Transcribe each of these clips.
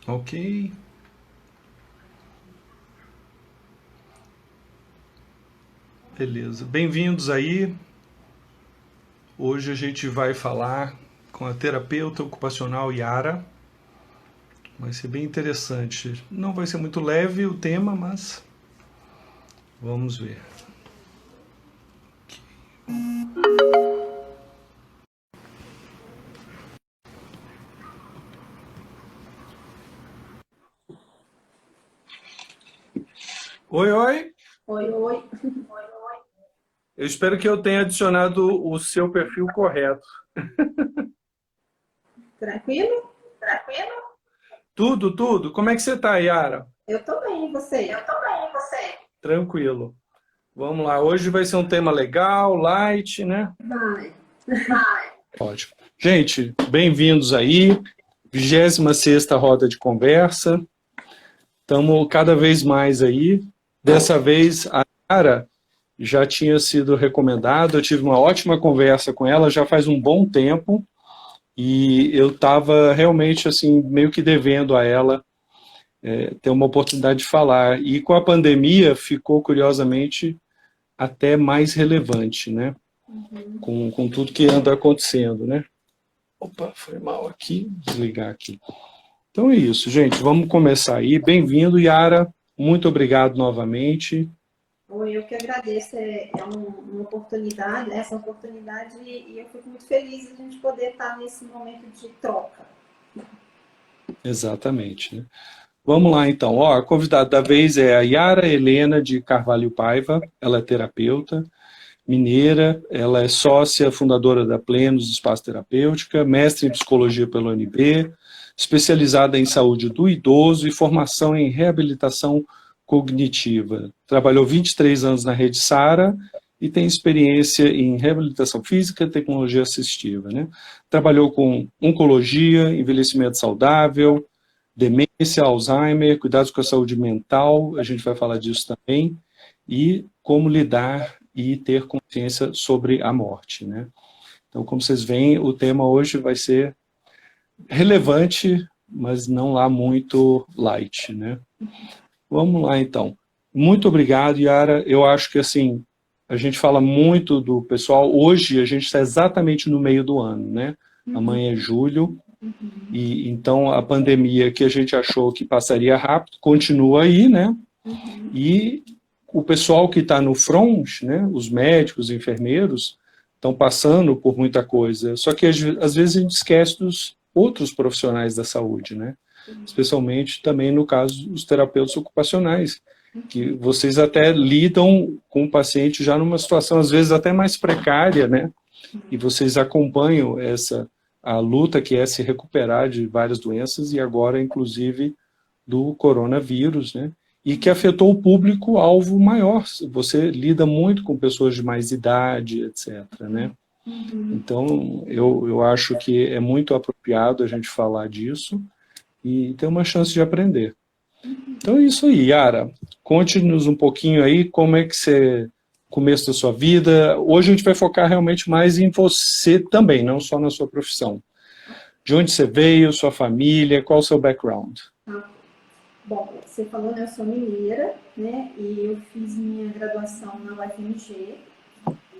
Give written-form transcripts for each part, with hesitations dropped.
Ok, beleza. Bem-vindos aí. Hoje a gente vai falar com a terapeuta ocupacional Yara. Vai ser bem interessante. Não vai ser muito leve o tema, mas vamos ver. Oi, oi. Oi, oi. Eu espero que eu tenha adicionado o seu perfil correto. Tranquilo? Tudo, tudo. Como é que você tá, Yara? Eu tô bem, e você? Tranquilo. Vamos lá. Hoje vai ser um tema legal, light, né? Vai. Ótimo. Gente, bem-vindos aí. 26ª roda de conversa. Estamos cada vez mais aí. Dessa vez, a Yara já tinha sido recomendada. Eu tive uma ótima conversa com ela já faz um bom tempo. E eu estava realmente, assim, meio que devendo a ela ter uma oportunidade de falar. E com a pandemia ficou, curiosamente, até mais relevante, né? Uhum. Com tudo que anda acontecendo, né? Opa, foi mal aqui, desligar aqui. Então é isso, gente, vamos começar aí. Bem-vindo, Yara, muito obrigado novamente. Oi, eu que agradeço. Uma oportunidade, essa oportunidade, e eu fico muito feliz de a gente poder estar nesse momento de troca. Exatamente, né? Vamos lá então. Ó, a convidada da vez é a Yara Helena de Carvalho Paiva, ela é terapeuta mineira, ela é sócia fundadora da Plenos Espaço Terapêutica, mestre em psicologia pela UNB, especializada em saúde do idoso e formação em reabilitação cognitiva. Trabalhou 23 anos na Rede Sara e tem experiência em reabilitação física e tecnologia assistiva, né? Trabalhou com oncologia, envelhecimento saudável, demência, Alzheimer, cuidados com a saúde mental, a gente vai falar disso também, e como lidar e ter consciência sobre a morte, né? Então, como vocês veem, o tema hoje vai ser relevante, mas não lá muito light, né? Vamos lá, então. Muito obrigado, Yara. Eu acho que, assim, a gente fala muito do pessoal. Hoje, a gente está exatamente no meio do ano, né? Amanhã é julho, Uhum. e então a pandemia que a gente achou que passaria rápido continua aí, né? Uhum. E o pessoal que está no front, né, os médicos, os enfermeiros, estão passando por muita coisa. Só que às vezes a gente esquece dos outros profissionais da saúde, né? Especialmente também no caso dos terapeutas ocupacionais, que vocês até lidam com o paciente já numa situação às vezes até mais precária, né? E vocês acompanham essa a luta que é se recuperar de várias doenças e agora inclusive do coronavírus, né? E que afetou o público-alvo maior. Você lida muito com pessoas de mais idade, etc., né? Uhum. Então, eu acho que é muito apropriado a gente falar disso e ter uma chance de aprender. Então é isso aí, Yara. Conte-nos um pouquinho aí como é que você começo da sua vida. Hoje a gente vai focar realmente mais em você também, não só na sua profissão. De onde você veio, sua família, qual o seu background? Tá. Bom, você falou, né? Eu sou mineira, né? E eu fiz minha graduação na UFMG.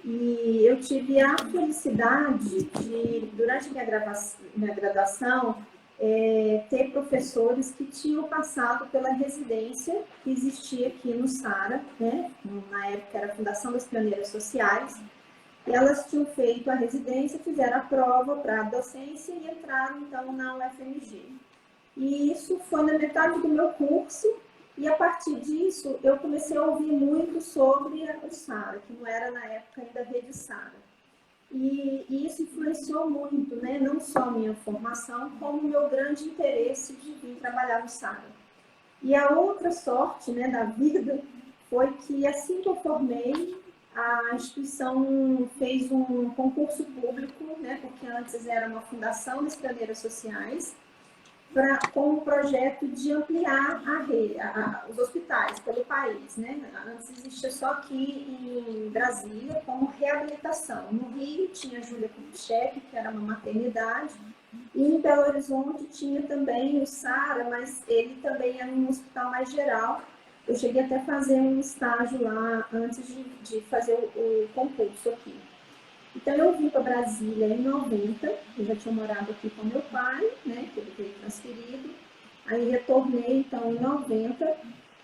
E eu tive a felicidade de, durante minha graduação, ter professores que tinham passado pela residência que existia aqui no SARA, né? Na época era a Fundação das Pioneiras Sociais, e elas tinham feito a residência, fizeram a prova para a docência e entraram então na UFMG. E isso foi na metade do meu curso, e a partir disso eu comecei a ouvir muito sobre o SARA, que não era na época ainda a Rede SARA. E isso influenciou muito, né? Não só a minha formação, como o meu grande interesse de vir trabalhar no SARA. E a outra sorte, né, da vida foi que assim que eu formei, a instituição fez um concurso público, né, porque antes era uma fundação das pioneiras sociais, com o projeto de ampliar a rede, os hospitais pelo país, né? Antes existia só aqui em Brasília como reabilitação. No Rio tinha a Júlia Kubitschek, que era uma maternidade, e em Belo Horizonte tinha também o Sara, mas ele também era um hospital mais geral. Eu cheguei até a fazer um estágio lá antes de fazer o concurso aqui. Então, eu vim para Brasília em 90, eu já tinha morado aqui com meu pai, né, que ele veio transferido. Aí, retornei, então, em 90,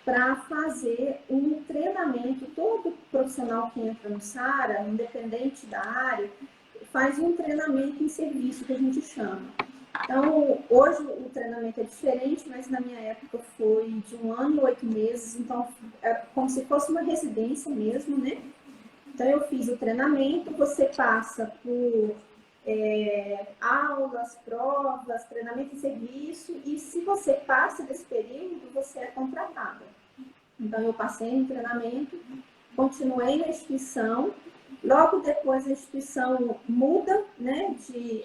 para fazer um treinamento. Todo profissional que entra no SARA, independente da área, faz um treinamento em serviço, que a gente chama. Então, hoje o treinamento é diferente, mas na minha época foi de 1 ano e 8 meses, então, é como se fosse uma residência mesmo, né? Então, eu fiz o treinamento, você passa por aulas, provas, treinamento em serviço, e se você passa desse período, você é contratada. Então, eu passei no treinamento, continuei na instituição, logo depois a instituição muda, né, de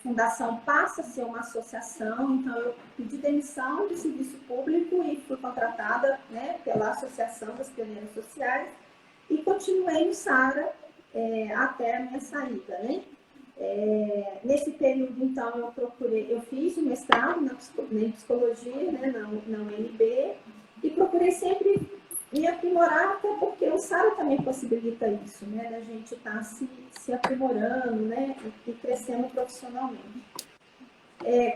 fundação passa a ser uma associação, então eu pedi demissão do serviço público e fui contratada, né, pela Associação das Pioneiras Sociais, e continuei no SARA até a minha saída, né? Nesse período, então, eu fiz o mestrado em psicologia, né, na UNB, e procurei sempre me aprimorar, até porque o SARA também possibilita isso, né, da gente estar se aprimorando, né, e crescendo profissionalmente.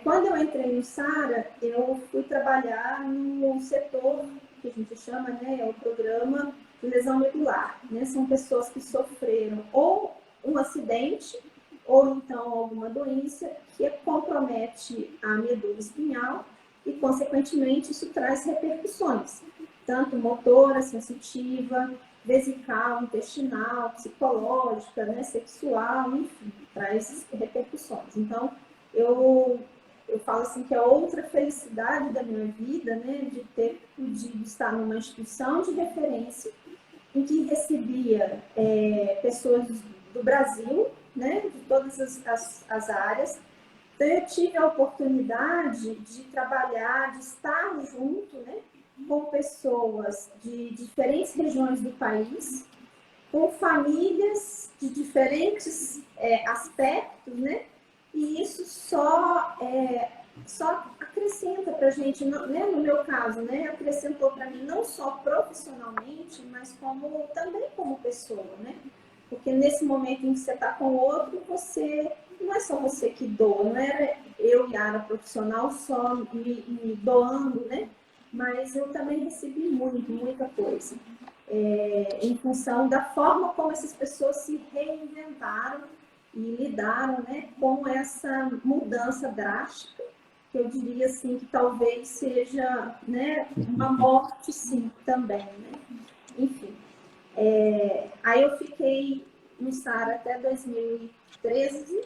Quando eu entrei no SARA, eu fui trabalhar no setor que a gente chama, né, é o programa de lesão medular, né? São pessoas que sofreram ou um acidente ou então alguma doença que compromete a medula espinhal e, consequentemente, isso traz repercussões, tanto motora, sensitiva, vesical, intestinal, psicológica, né, sexual, enfim, traz repercussões. Então, eu falo assim que é outra felicidade da minha vida, né, de ter podido estar numa instituição de referência em que recebia pessoas do Brasil, né, de todas as áreas. Então, eu tive a oportunidade de trabalhar, de estar junto, né, com pessoas de diferentes regiões do país, com famílias de diferentes aspectos, né, e isso só acrescenta para a gente, né, no meu caso, né, acrescentou para mim não só profissionalmente, mas também como pessoa, né? Porque nesse momento em que você está com o outro, não é só você que doa, não era eu, Yara, profissional, só me doando, né? Mas eu também recebi muita coisa. Em função da forma como essas pessoas se reinventaram e lidaram, né, com essa mudança drástica, que eu diria assim que talvez seja, né, uma morte, sim, também, né? Enfim, aí eu fiquei no SARA até 2013.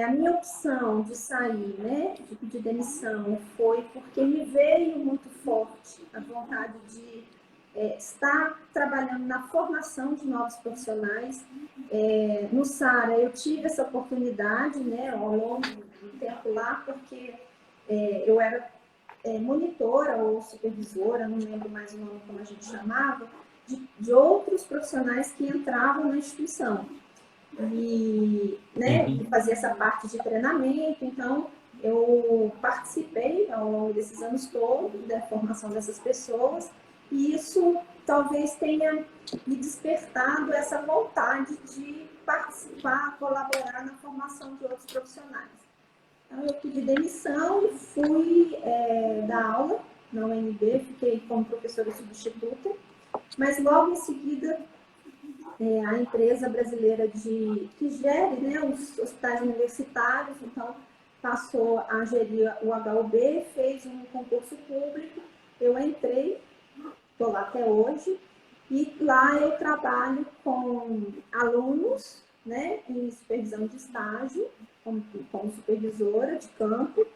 A minha opção de sair, né, de pedir demissão, foi porque me veio muito forte a vontade de estar trabalhando na formação de novos profissionais. No SARA, eu tive essa oportunidade, né, ao longo do tempo lá, porque eu era monitora ou supervisora, não lembro mais o nome como a gente chamava, de outros profissionais que entravam na instituição. E, né, fazia essa parte de treinamento, então eu participei ao longo desses anos todos da formação dessas pessoas, e isso talvez tenha me despertado essa vontade de participar, colaborar na formação de outros profissionais. Então, eu pedi demissão e fui dar aula na UNB, fiquei como professora substituta, mas logo em seguida a empresa brasileira que gere, né, os hospitais universitários, então passou a gerir o HUB, fez um concurso público, eu entrei, estou lá até hoje, e lá eu trabalho com alunos, né, em supervisão de estágio, como supervisora de campo,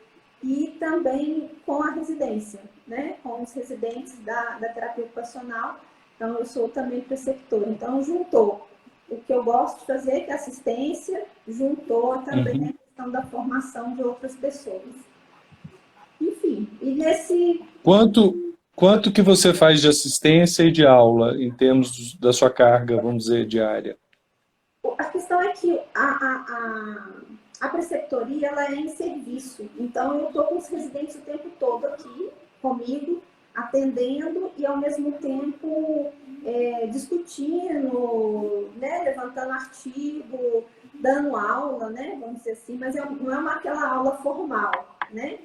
e também com a residência, né, com os residentes da terapia ocupacional. Então, eu sou também preceptora. Então, juntou o que eu gosto de fazer, que é assistência, juntou também a questão da formação de outras pessoas. enfim, e nesse... Quanto que você faz de assistência e de aula, em termos da sua carga, vamos dizer, diária? A questão é que a preceptoria ela é em serviço, então eu estou com os residentes o tempo todo aqui comigo, atendendo e ao mesmo tempo discutindo, né, levantando artigo, dando aula, né, vamos dizer assim, mas não é aquela aula formal, né?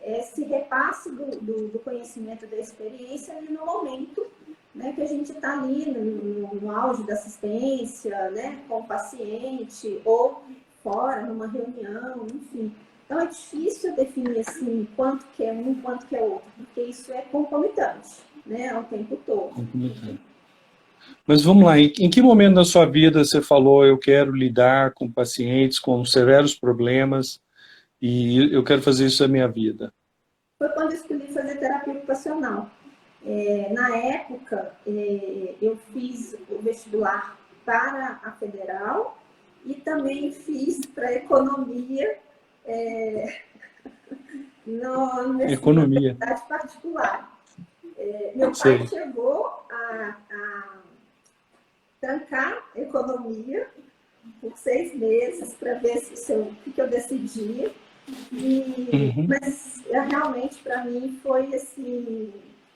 Esse repasse do conhecimento, da experiência ali no momento, né, que a gente está ali no auge da assistência, né, com o paciente, ou fora, numa reunião, enfim. Então, é difícil definir assim, quanto que é um, quanto que é outro, porque isso é concomitante, né, ao tempo todo. Concomitante. Mas vamos lá, em que momento da sua vida você falou, eu quero lidar com pacientes com severos problemas e eu quero fazer isso na minha vida? Foi quando eu escolhi fazer terapia ocupacional. Na época, eu fiz o vestibular para a federal e também fiz para economia na Economia. universidade particular. Meu Sei. pai chegou a trancar economia por 6 meses para ver o que eu decidia. Mas realmente para mim foi assim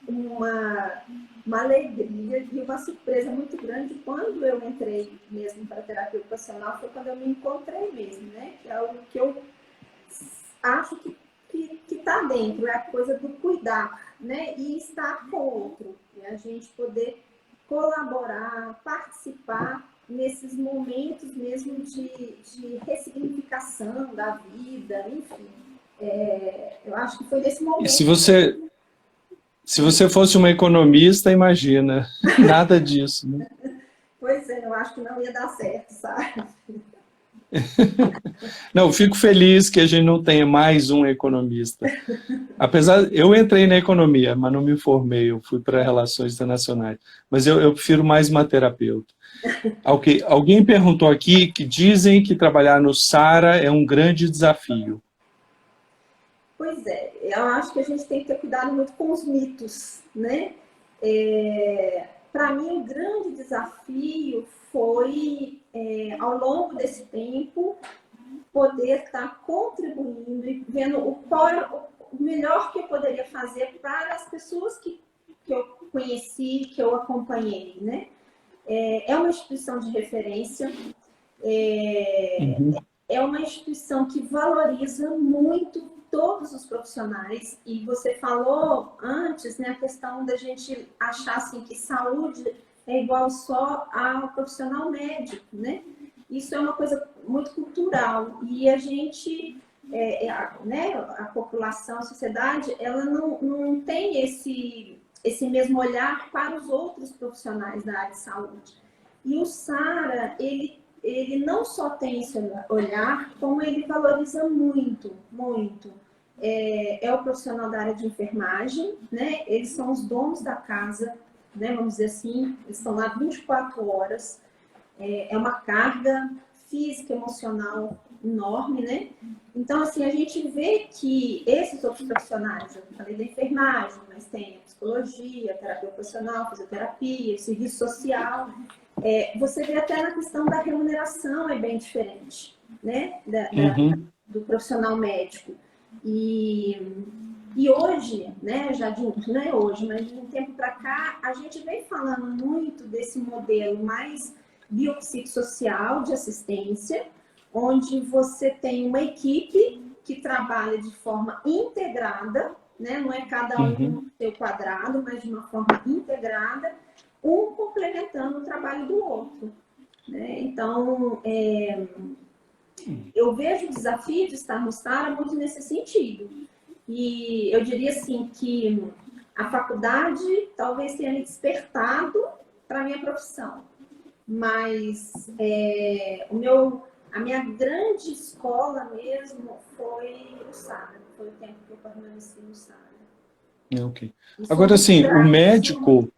uma alegria e uma surpresa muito grande quando eu entrei mesmo para a terapia ocupacional, foi quando eu me encontrei mesmo, né? Que é algo que eu acho que está dentro, é a coisa do cuidar, né? E estar com o outro, e a gente poder colaborar, participar nesses momentos mesmo de ressignificação da vida, enfim. Eu acho que foi nesse momento. E se você fosse uma economista, imagina, nada disso, né? Pois é, eu acho que não ia dar certo, sabe? Não, fico feliz que a gente não tenha mais um economista. Apesar, eu entrei na economia, mas não me formei, eu fui para relações internacionais. Mas eu prefiro mais uma terapeuta. Alguém perguntou aqui que dizem que trabalhar no SARA é um grande desafio. Pois é, eu acho que a gente tem que ter cuidado muito com os mitos, né? Para mim, o grande desafio foi, ao longo desse tempo, poder estar contribuindo e vendo o melhor que eu poderia fazer para as pessoas que eu conheci, que eu acompanhei, né? É uma instituição de referência, é uma instituição que valoriza muito todos os profissionais, e você falou antes, né, a questão da gente achar assim, que saúde é igual só ao profissional médico, né? Isso é uma coisa muito cultural, e a gente, né, a população, a sociedade, ela não tem esse mesmo olhar para os outros profissionais da área de saúde. E o SARA, ele não só tem esse olhar, como ele valoriza muito, muito. É o profissional da área de enfermagem, né? Eles são os donos da casa, né? Vamos dizer assim, eles estão lá 24 horas. É uma carga física, emocional enorme, né? Então, assim, a gente vê que esses outros profissionais, eu falei da enfermagem, mas tem a psicologia, a terapia ocupacional, fisioterapia, serviço social. Você vê até na questão da remuneração é bem diferente, né? Do profissional médico. E hoje, né, não é hoje, mas de um tempo para cá, a gente vem falando muito desse modelo mais biopsicossocial de assistência, onde você tem uma equipe que trabalha de forma integrada, né? Não é cada um no seu quadrado, mas de uma forma integrada, um complementando o trabalho do outro, né? Então, eu vejo o desafio de estar no SARA muito nesse sentido. E eu diria assim que a faculdade talvez tenha me despertado para a minha profissão, mas a minha grande escola mesmo foi o SARA, foi o tempo que eu permaneci no SARA. Ok. Agora, assim, o médico...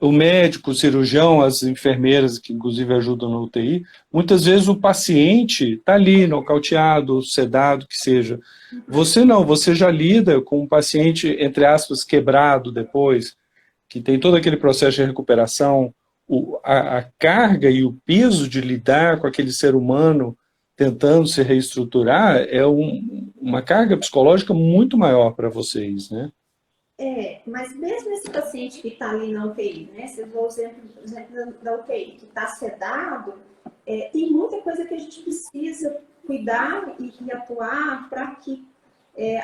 o médico, o cirurgião, as enfermeiras, que inclusive ajudam no UTI, muitas vezes o paciente está ali, nocauteado, sedado, que seja. Você não, você já lida com um paciente, entre aspas, quebrado depois, que tem todo aquele processo de recuperação, a carga e o peso de lidar com aquele ser humano tentando se reestruturar é uma carga psicológica muito maior para vocês, né? Mas mesmo esse paciente que está ali na UTI, né? Se eu vou exemplo da UTI, que está sedado, tem muita coisa que a gente precisa cuidar e atuar para que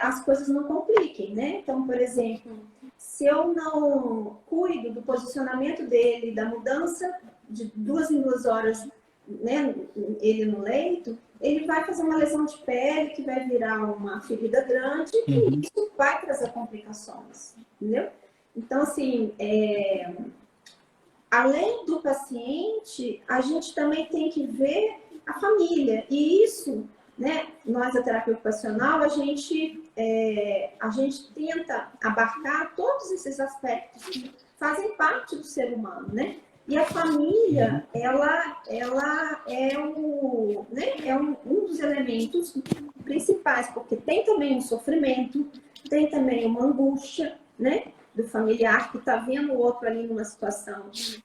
as coisas não compliquem, né? Então, por exemplo, se eu não cuido do posicionamento dele, da mudança de 2 em 2 horas, né, ele no leito, ele vai fazer uma lesão de pele que vai virar uma ferida grande e isso vai trazer complicações, entendeu? Então, assim, além do paciente, a gente também tem que ver a família. E isso, né, nós da terapia ocupacional, a gente tenta abarcar todos esses aspectos que fazem parte do ser humano, né? E a família, ela é um dos elementos principais, porque tem também um sofrimento, tem também uma angústia, né? Do familiar que está vendo o outro ali numa situação de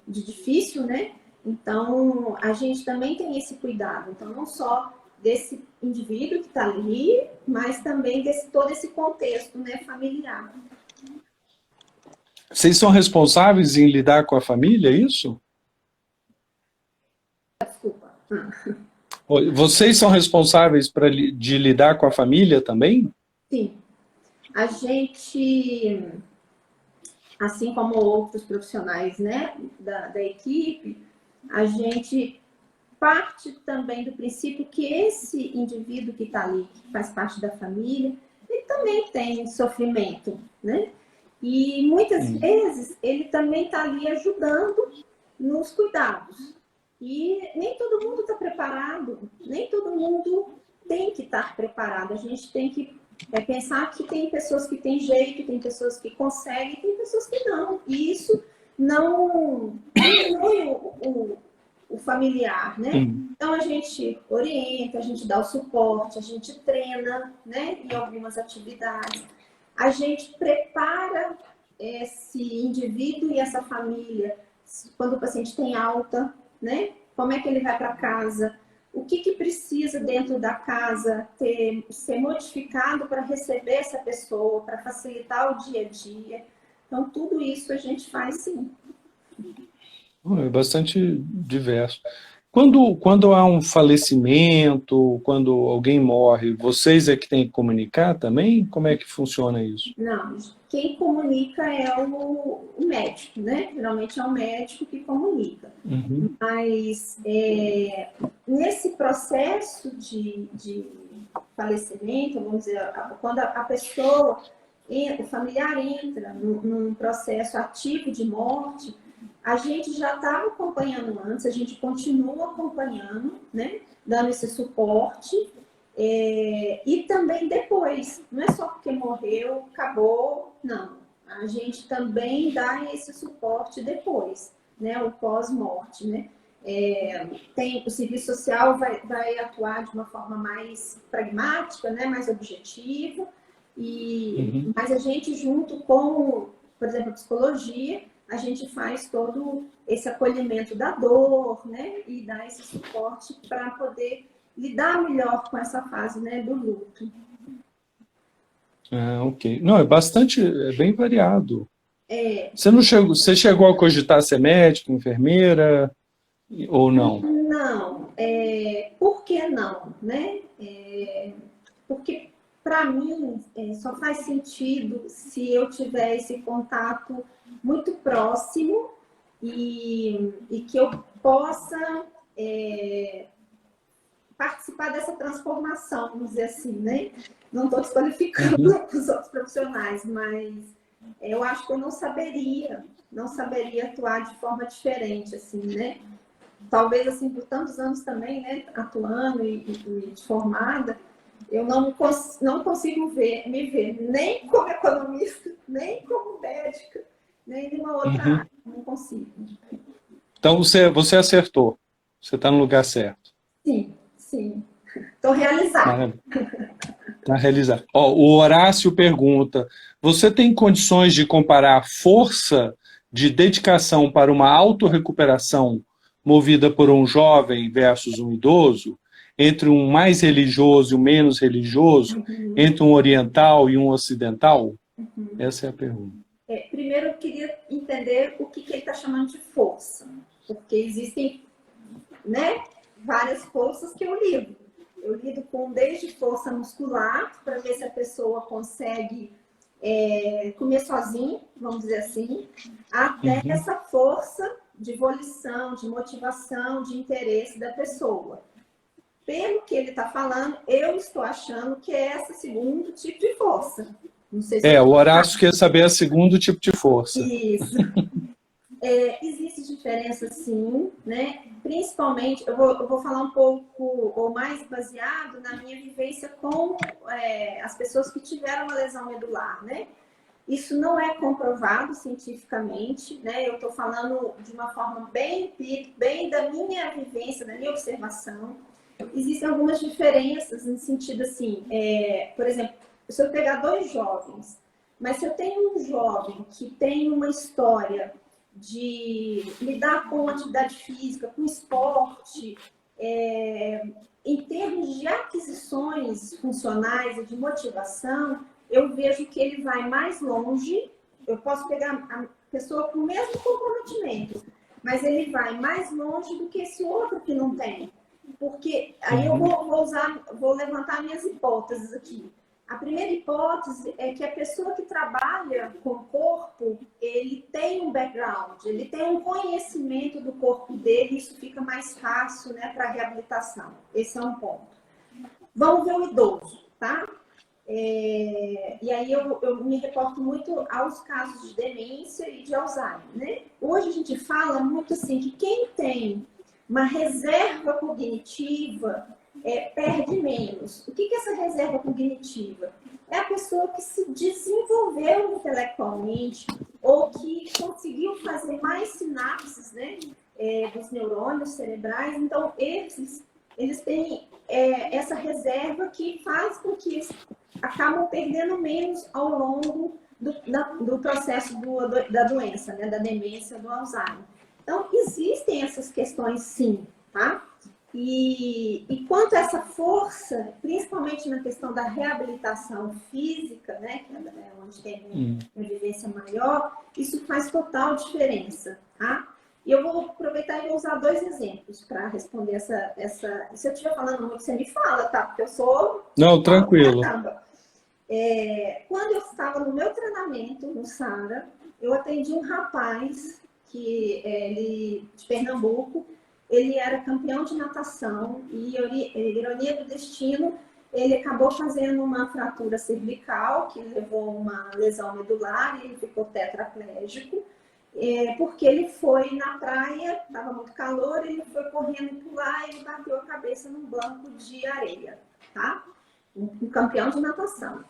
difícil, né? Então, a gente também tem esse cuidado. Então, não só desse indivíduo que está ali, mas também todo esse contexto, né, familiar. Vocês são responsáveis em lidar com a família, é isso? Desculpa. Vocês são responsáveis de lidar com a família também? Sim. A gente, assim como outros profissionais, né, da equipe, a gente parte também do princípio que esse indivíduo que está ali, que faz parte da família, ele também tem sofrimento, né? E muitas vezes ele também está ali ajudando nos cuidados. E nem todo mundo está preparado, nem todo mundo tem que estar preparado. A gente tem que pensar que tem pessoas que têm jeito, tem pessoas que conseguem, tem pessoas que não. E isso não diminui o familiar, né? Então a gente orienta, a gente dá o suporte, a gente treina, né, em algumas atividades. A gente prepara esse indivíduo e essa família quando o paciente tem alta, né? Como é que ele vai para casa? O que precisa dentro da casa ser modificado para receber essa pessoa, para facilitar o dia a dia? Então, tudo isso a gente faz sim. É bastante diverso. Quando há um falecimento, quando alguém morre, vocês é que têm que comunicar também? Como é que funciona isso? Não, quem comunica é o médico, né? Geralmente é o médico que comunica. Mas nesse processo de falecimento, vamos dizer, quando a pessoa, o familiar entra num processo ativo de morte, a gente já estava acompanhando antes, a gente continua acompanhando, né? Dando esse suporte. E também depois, não é só porque morreu, acabou, não. A gente também dá esse suporte depois, né? O pós-morte, né? O serviço social vai atuar de uma forma mais pragmática, né? Mais objetiva, mas a gente junto com, por exemplo, a psicologia, a gente faz todo esse acolhimento da dor, né? E dá esse suporte para poder lidar melhor com essa fase, né, do luto. Ah, ok. Não, é bem variado. Você chegou a cogitar ser médica, enfermeira, ou não? Não, por que não, né? Porque, para mim, só faz sentido se eu tiver esse contato muito próximo e que eu possa participar dessa transformação, vamos dizer assim, né? Não estou desqualificando os outros profissionais, mas eu acho que eu não saberia atuar de forma diferente, assim, né? Talvez, assim, por tantos anos também, né, atuando e formada, eu não consigo me ver nem como economista, nem como médica, nem nenhuma outra área, não consigo. Então, você acertou. Você está no lugar certo. Sim, sim. Estou realizada. Está realizado. Ó, o Horácio pergunta, você tem condições de comparar força de dedicação para uma autorrecuperação movida por um jovem versus um idoso? Entre um mais religioso e um menos religioso? Entre um oriental e um ocidental? Essa é a pergunta. Primeiro, eu queria entender o que ele está chamando de força. Porque existem, né, várias forças que eu lido. Eu lido com desde força muscular, para ver se a pessoa consegue comer sozinho, vamos dizer assim, até essa força de volição, de motivação, de interesse da pessoa. Pelo que ele está falando, eu estou achando que é esse segundo tipo de força. Não sei se o Horácio quer saber o segundo tipo de força. Isso. Existe diferença, sim, né? Principalmente, eu vou falar um pouco, ou mais baseado na minha vivência com as pessoas que tiveram uma lesão medular, né? Isso não é comprovado cientificamente, né? Eu estou falando de uma forma bem empírica, bem da minha vivência, da minha observação. Existem algumas diferenças no sentido assim, por exemplo, se eu pegar dois jovens, mas se eu tenho um jovem que tem uma história de lidar com atividade física, com esporte, em termos de aquisições funcionais e de motivação, eu vejo que ele vai mais longe. Eu posso pegar a pessoa com o mesmo comprometimento, mas ele vai mais longe do que esse outro que não tem. Porque aí eu vou levantar minhas hipóteses aqui. A primeira hipótese é que a pessoa que trabalha com o corpo, ele tem um background, ele tem um conhecimento do corpo dele, isso fica mais fácil, né, para a reabilitação. Esse é um ponto. Vamos ver o idoso, tá? E aí eu me reporto muito aos casos de demência e de Alzheimer, né? Hoje a gente fala muito assim que quem tem uma reserva cognitiva perde menos. O que é essa reserva cognitiva? É a pessoa que se desenvolveu intelectualmente ou que conseguiu fazer mais sinapses, né, dos neurônios cerebrais. Então, eles têm essa reserva que faz com que eles acabam perdendo menos ao longo do processo da doença, né, da demência, do Alzheimer. Então, existem essas questões, sim, tá? E quanto a essa força, principalmente na questão da reabilitação física, né, que é onde tem uma vivência maior, isso faz total diferença, tá? E eu vou aproveitar e vou usar dois exemplos para responder essa... Se eu estiver falando muito, você me fala, tá? Porque eu sou... Não, tranquilo. Quando eu estava no meu treinamento no SARA, eu atendi um rapaz de Pernambuco. Ele era campeão de natação e, ironia do destino, ele acabou fazendo uma fratura cervical, que levou uma lesão medular, e ele ficou tetraplégico, porque ele foi na praia, estava muito calor, ele foi correndo pular e ele bateu a cabeça num banco de areia, tá? Um campeão de natação.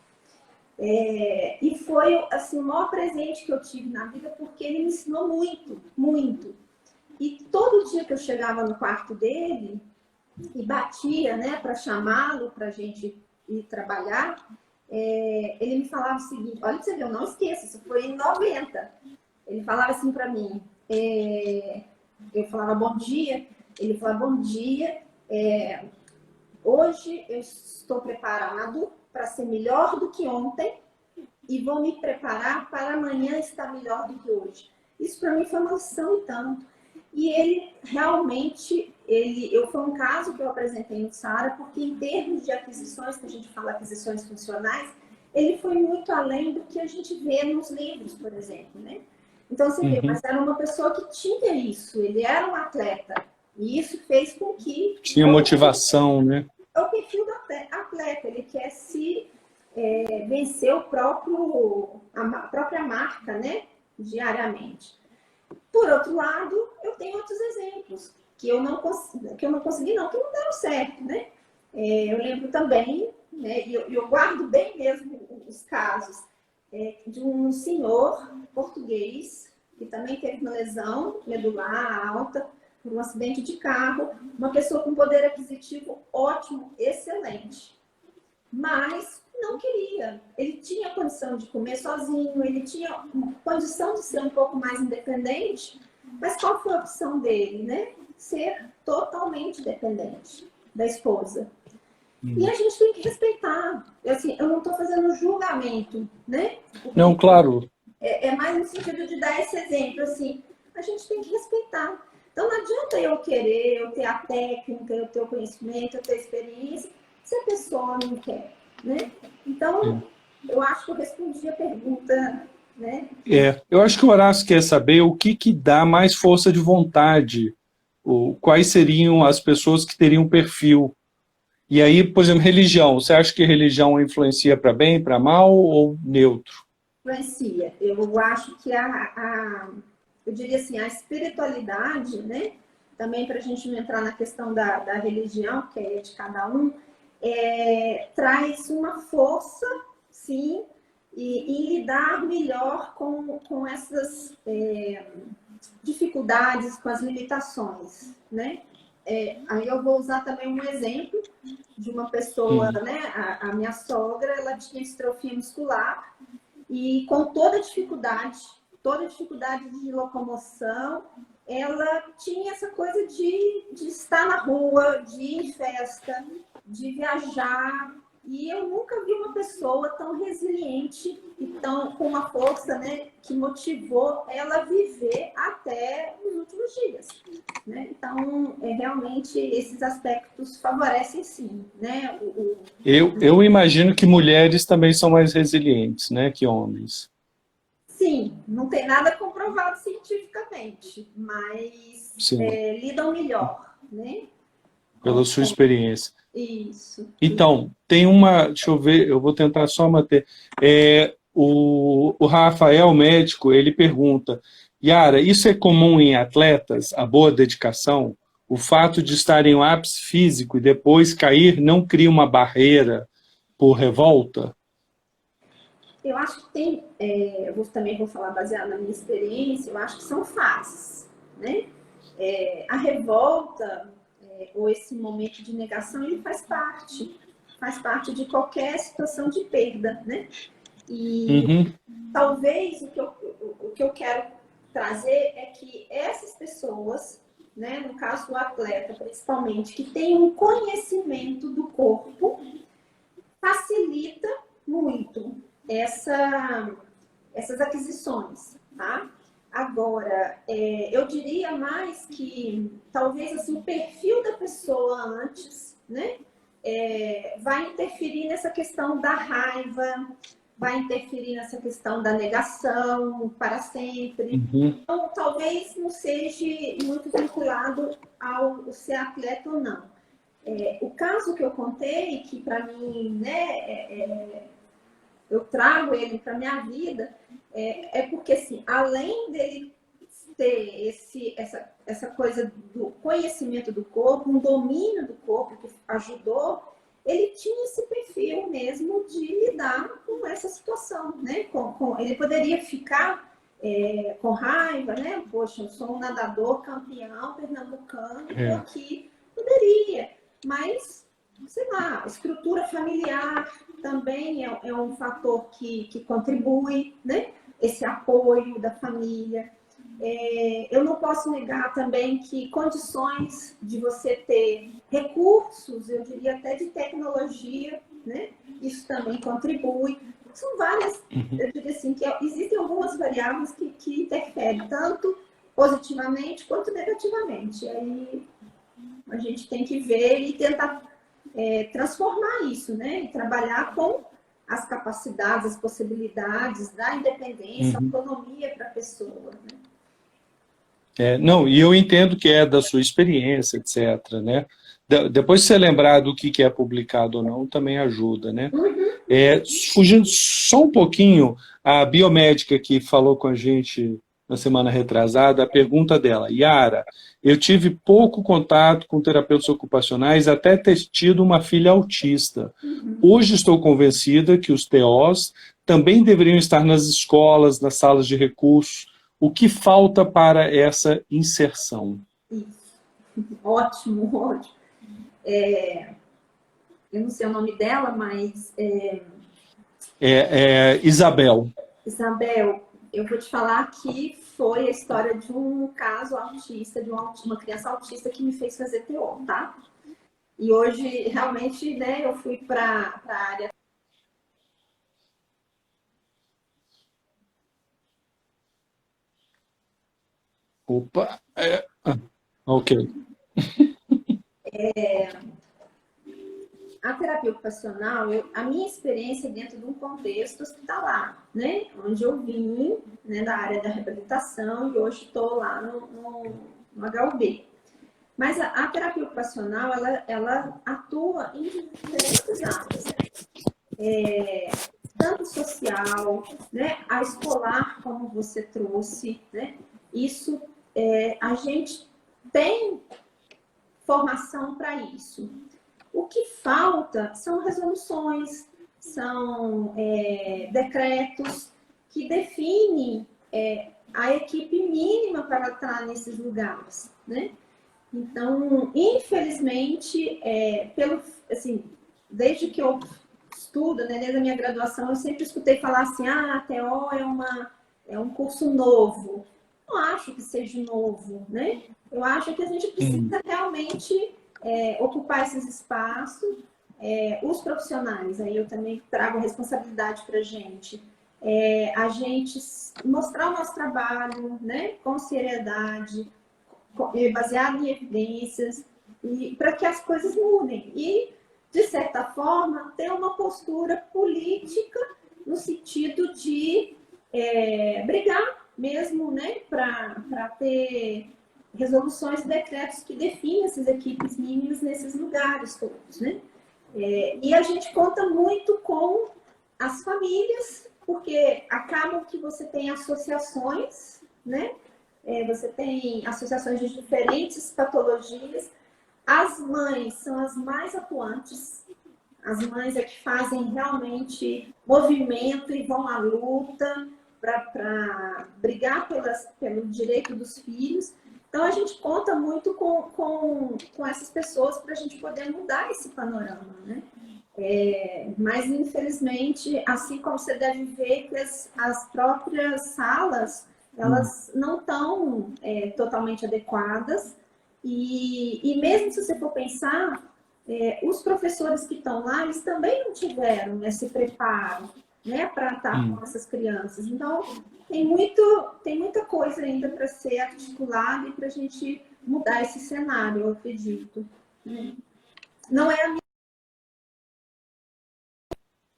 E foi assim, o maior presente que eu tive na vida, porque ele me ensinou muito, muito. E todo dia que eu chegava no quarto dele e batia, né, para chamá-lo, para a gente ir trabalhar, ele me falava o seguinte: olha, você viu, eu não esqueço, isso foi em 90. Ele falava assim para mim, eu falava bom dia, ele falava bom dia, hoje eu estou preparado para ser melhor do que ontem e vou me preparar para amanhã estar melhor do que hoje. Isso para mim foi uma lição e tanto. E ele realmente, foi um caso que eu apresentei no SARA, porque em termos de aquisições, que a gente fala aquisições funcionais, ele foi muito além do que a gente vê nos livros, por exemplo, né? Então você vê, mas era uma pessoa que tinha isso, ele era um atleta, e isso fez com que... Tinha motivação, né? É o perfil do atleta, ele quer se vencer a própria marca, né? Diariamente. Por outro lado, eu tenho outros exemplos que eu não consegui, não, que não deram certo, né? Eu lembro também, né, e eu guardo bem mesmo os casos. de um senhor português que também teve uma lesão medular alta por um acidente de carro, uma pessoa com poder aquisitivo ótimo, excelente, mas não queria. Ele tinha condição de comer sozinho, ele tinha condição de ser um pouco mais independente, mas qual foi a opção dele, né? Ser totalmente dependente da esposa. E a gente tem que respeitar. Eu não estou fazendo julgamento, né? Não, claro. É mais no sentido de dar esse exemplo, assim, a gente tem que respeitar. Então não adianta eu querer, eu ter a técnica, eu ter o conhecimento, eu ter a experiência, se a pessoa não quer, né? Então, eu acho que eu respondi a pergunta, né? Eu acho que o Horácio quer saber o que dá mais força de vontade, quais seriam as pessoas que teriam perfil. E aí, por exemplo, religião. Você acha que religião influencia para bem, para mal ou neutro? Influencia. Eu acho que eu diria assim, a espiritualidade, né? Também para a gente não entrar na questão da religião, que é de cada um, traz uma força, sim, e lidar melhor com essas dificuldades, com as limitações, né? Aí eu vou usar também um exemplo de uma pessoa, né? A minha sogra, ela tinha distrofia muscular e com toda dificuldade de locomoção, ela tinha essa coisa de estar na rua, de ir em festa, de viajar. E eu nunca vi uma pessoa tão resiliente e com uma força, né, que motivou ela a viver até os últimos dias. Né? Então, realmente, esses aspectos favorecem sim. Né? Eu imagino que mulheres também são mais resilientes, né, que homens. Sim, não tem nada comprovado cientificamente, mas lidam melhor, né? Pela sua experiência. Isso. Então, tem deixa eu ver, eu vou tentar só manter. O Rafael, médico, ele pergunta, Yara, isso é comum em atletas, a boa dedicação? O fato de estar em um ápice físico e depois cair não cria uma barreira por revolta? Eu acho que tem, também vou falar baseado na minha experiência, eu acho que são fases, né? A revolta, ou esse momento de negação, ele faz parte de qualquer situação de perda, né? E talvez o que eu quero trazer é que essas pessoas, né, no caso do atleta principalmente, que tem um conhecimento do corpo, facilita muito essas aquisições, tá? Agora, eu diria mais que talvez assim, o perfil da pessoa antes, né, vai interferir nessa questão da raiva, vai interferir nessa questão da negação para sempre. Então, talvez não seja muito vinculado ao ser atleta ou não. O caso que eu contei, que para mim, né, eu trago ele para minha vida, porque, assim, além dele ter essa coisa do conhecimento do corpo, um domínio do corpo que ajudou, ele tinha esse perfil mesmo de lidar com essa situação, né? Ele poderia ficar com raiva, né? Poxa, eu sou um nadador campeão pernambucano, estou aqui, poderia, mas sei lá, estrutura familiar também é um fator que contribui, né? Esse apoio da família. Eu não posso negar também que condições de você ter recursos, eu diria até de tecnologia, né? Isso também contribui. São várias, eu diria assim, que existem algumas variáveis que interferem tanto positivamente quanto negativamente. E aí a gente tem que ver e tentar transformar isso, né? E trabalhar com as capacidades, as possibilidades da independência, autonomia para a pessoa, né? Não, e eu entendo que é da sua experiência, etc., né? Depois de você lembrar do que é publicado ou não, também ajuda, né? Fugindo só um pouquinho, a biomédica que falou com a gente na semana retrasada, a pergunta dela, Yara, eu tive pouco contato com terapeutas ocupacionais até ter tido uma filha autista. Hoje estou convencida que os TOs também deveriam estar nas escolas, nas salas de recursos. O que falta para essa inserção? Isso. Ótimo, ótimo. Eu não sei o nome dela, mas... Isabel. Isabel, eu vou te falar que foi a história de um caso autista, de uma criança autista que me fez fazer TO, tá? E hoje, realmente, né, eu fui para a área... Opa, ok. A terapia ocupacional, a minha experiência dentro de um contexto hospitalar, né? Onde eu vim, né, da área da reabilitação e hoje estou lá no HUB. Mas a terapia ocupacional, ela atua em diferentes áreas. Tanto social, né, a escolar, como você trouxe, né? Isso, a gente tem formação para isso. O que falta são resoluções, são decretos que definem a equipe mínima para estar nesses lugares, né? Então, infelizmente, assim, desde que eu estudo, né, desde a minha graduação, eu sempre escutei falar assim, a TO é um curso novo. Não acho que seja novo, né? Eu acho que a gente precisa realmente ocupar esses espaços, os profissionais, aí eu também trago a responsabilidade para a gente mostrar o nosso trabalho, né, com seriedade, baseado em evidências, e para que as coisas mudem. E, de certa forma, ter uma postura política no sentido de brigar mesmo, né, para ter resoluções e decretos que definem essas equipes mínimas nesses lugares todos, né? E a gente conta muito com as famílias, porque acaba que você tem associações, né? Você tem associações de diferentes patologias. As mães são as mais atuantes. As mães é que fazem realmente movimento e vão à luta para brigar pelo direito dos filhos. Então, a gente conta muito com essas pessoas para a gente poder mudar esse panorama, né? Mas, infelizmente, assim como você deve ver que as próprias salas, elas não estão totalmente adequadas. E mesmo se você for pensar, os professores que estão lá, eles também não tiveram esse preparo, né, para estar com essas crianças. Então, tem muita coisa ainda para ser articulada e para a gente mudar esse cenário, eu acredito. Não é a minha...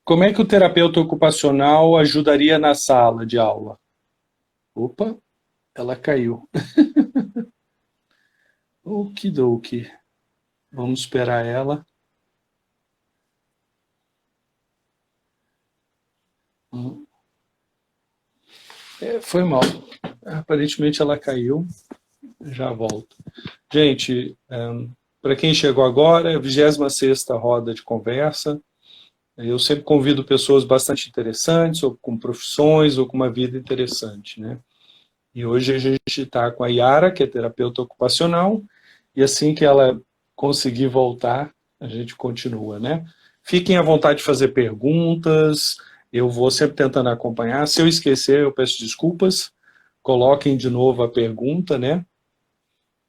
Como é que o terapeuta ocupacional ajudaria na sala de aula? Opa, ela caiu. Okidoki. Vamos esperar ela. Foi mal. Aparentemente ela caiu. Já volto. Gente, para quem chegou agora, é a 26ª roda de conversa. Eu sempre convido pessoas bastante interessantes, ou com profissões, ou com uma vida interessante, né? E hoje a gente está com a Yara, que é terapeuta ocupacional, e assim que ela conseguir voltar, a gente continua, né? Fiquem à vontade de fazer perguntas, eu vou sempre tentando acompanhar. Se eu esquecer, eu peço desculpas. Coloquem de novo a pergunta, né?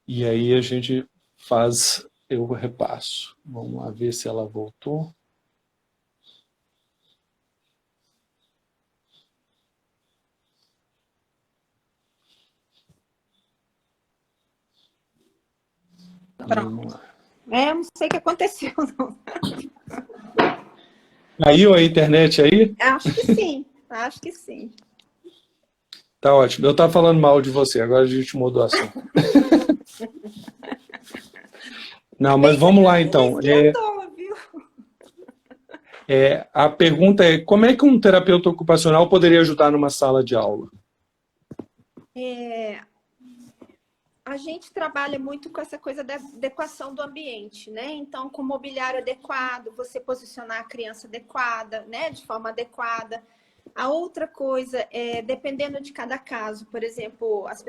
E aí a gente faz, eu repasso. Vamos lá ver se ela voltou. Pronto. Eu não sei o que aconteceu, não. Caiu a internet aí? Acho que sim, acho que sim. Tá ótimo. Eu estava falando mal de você, agora a gente mudou a assunto. Não, mas vamos lá então. A pergunta é, como é que um terapeuta ocupacional poderia ajudar numa sala de aula? A gente trabalha muito com essa coisa da adequação do ambiente, né? Então, com mobiliário adequado, você posicionar a criança adequada, né? De forma adequada. A outra coisa é, dependendo de cada caso, por exemplo, as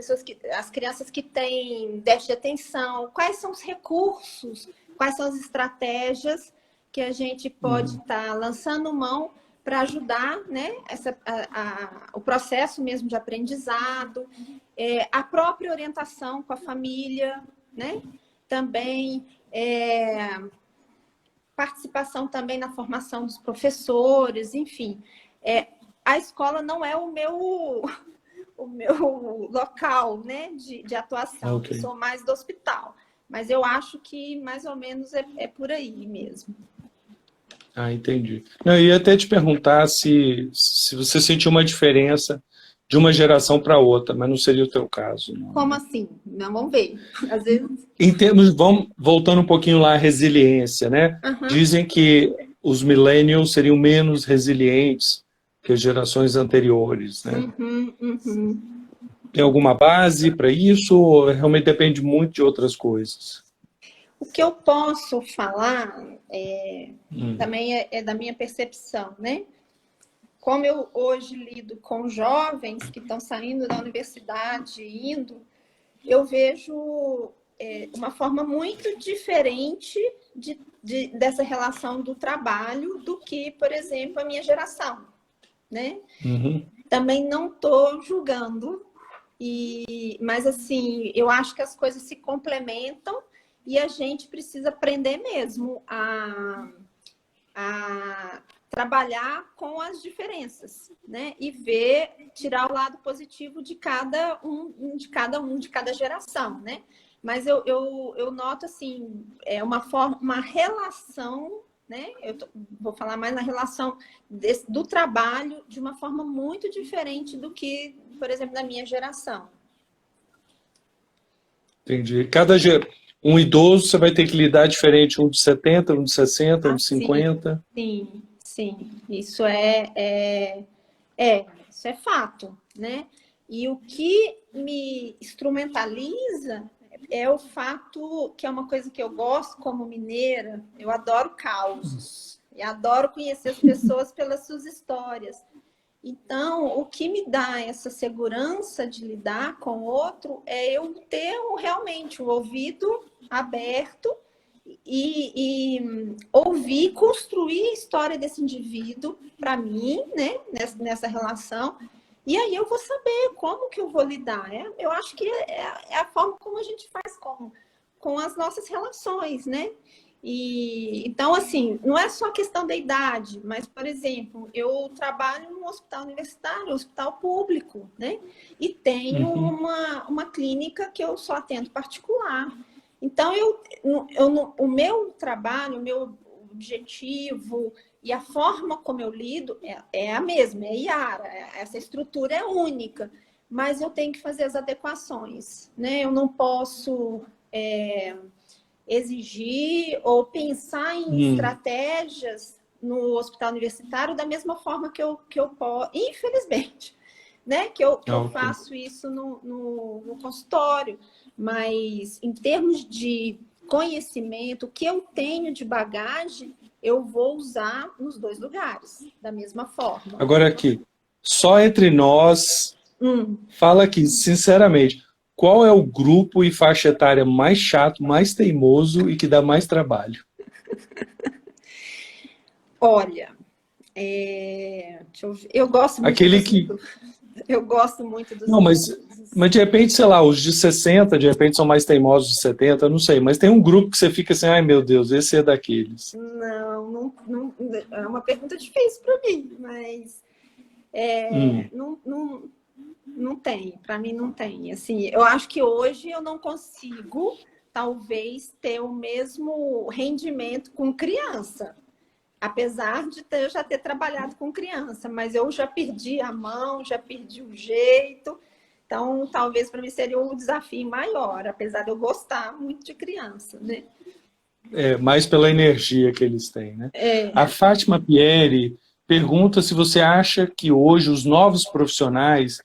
crianças que têm déficit de atenção, quais são os recursos, quais são as estratégias que a gente pode estar lançando mão para ajudar, né, o processo mesmo de aprendizado, a própria orientação com a família, né, também participação também na formação dos professores, enfim. A escola não é o meu local, né, de atuação. Okay. Eu sou mais do hospital. Mas eu acho que mais ou menos é por aí mesmo. Ah, entendi. Eu ia até te perguntar se você sentiu uma diferença de uma geração para outra, mas não seria o teu caso. Não. Como assim? Não, vamos ver. Às vezes... Em termos, vamos voltando um pouquinho lá à resiliência, né? Uhum. Dizem que os millennials seriam menos resilientes que as gerações anteriores, né? Uhum. Tem alguma base para isso ou realmente depende muito de outras coisas? O que eu posso falar também é da minha percepção, né? Como eu hoje lido com jovens que estão saindo da universidade, eu vejo uma forma muito diferente dessa relação do trabalho do que, por exemplo, a minha geração, né? Uhum. Também não estou julgando, mas assim, eu acho que as coisas se complementam e a gente precisa aprender mesmo a trabalhar com as diferenças, né? E tirar o lado positivo de cada geração, né? Mas eu noto assim, uma relação, né? Vou falar mais na relação do trabalho de uma forma muito diferente do que, por exemplo, da minha geração. Entendi. Um idoso você vai ter que lidar diferente, um de 70, um de 60, um de 50. Sim. Isso isso é fato, né? E o que me instrumentaliza é o fato que é uma coisa que eu gosto como mineira, eu adoro causos, e adoro conhecer as pessoas pelas suas histórias. Então, o que me dá essa segurança de lidar com o outro é eu ter realmente o ouvido aberto e ouvir, construir a história desse indivíduo para mim, né, nessa relação. E aí eu vou saber como que eu vou lidar. Eu acho que é a forma como a gente faz com as nossas relações, né? Então, assim, não é só questão da idade, mas, por exemplo, eu trabalho num hospital universitário, um hospital público, né? E tenho uma clínica que eu só atendo particular. Então, o meu trabalho, o meu objetivo e a forma como eu lido é a mesma, é Yara, essa estrutura é única, mas eu tenho que fazer as adequações, né? Eu não posso exigir ou pensar em estratégias no hospital universitário da mesma forma que eu posso, infelizmente, né? Que eu faço isso no consultório, mas em termos de conhecimento, o que eu tenho de bagagem, eu vou usar nos dois lugares, da mesma forma. Agora aqui, só entre nós, fala aqui, sinceramente, qual é o grupo e faixa etária mais chato, mais teimoso e que dá mais trabalho? Olha, eu gosto muito eu gosto muito dos... Não, mas de repente, sei lá, os de 60, de repente são mais teimosos de 70, eu não sei, mas tem um grupo que você fica assim, ai meu Deus, esse é daqueles. Não é uma pergunta difícil para mim, mas não tem, para mim não tem. Assim, eu acho que hoje eu não consigo, talvez, ter o mesmo rendimento com criança. Apesar de eu já ter trabalhado com criança, mas eu já perdi a mão, já perdi o jeito. Então, talvez para mim seria um desafio maior, apesar de eu gostar muito de criança, né? Mais pela energia que eles têm, né? A Fátima Pierre pergunta se você acha que hoje os novos profissionais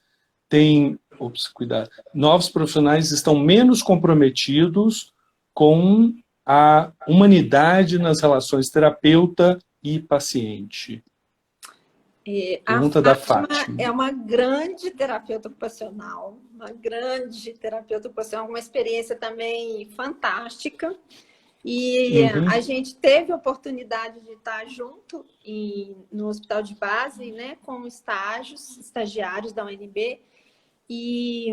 novos profissionais estão menos comprometidos com a humanidade nas relações terapeuta e paciente. Pergunta da Fátima. É uma grande terapeuta ocupacional, uma experiência também fantástica. E a gente teve a oportunidade de estar junto no hospital de base, né, com estagiários da UNB. E,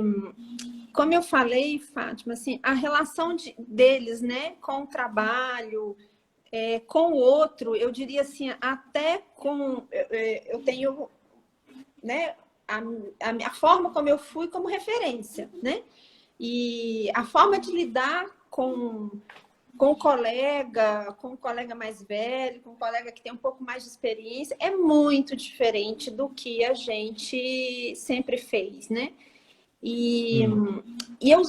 como eu falei, Fátima, assim, a relação deles, né, com o trabalho, com o outro, eu diria assim, até com... Eu tenho, né, a forma como eu fui como referência, né? E a forma de lidar com o colega mais velho, com o colega que tem um pouco mais de experiência, é muito diferente do que a gente sempre fez, né? E eu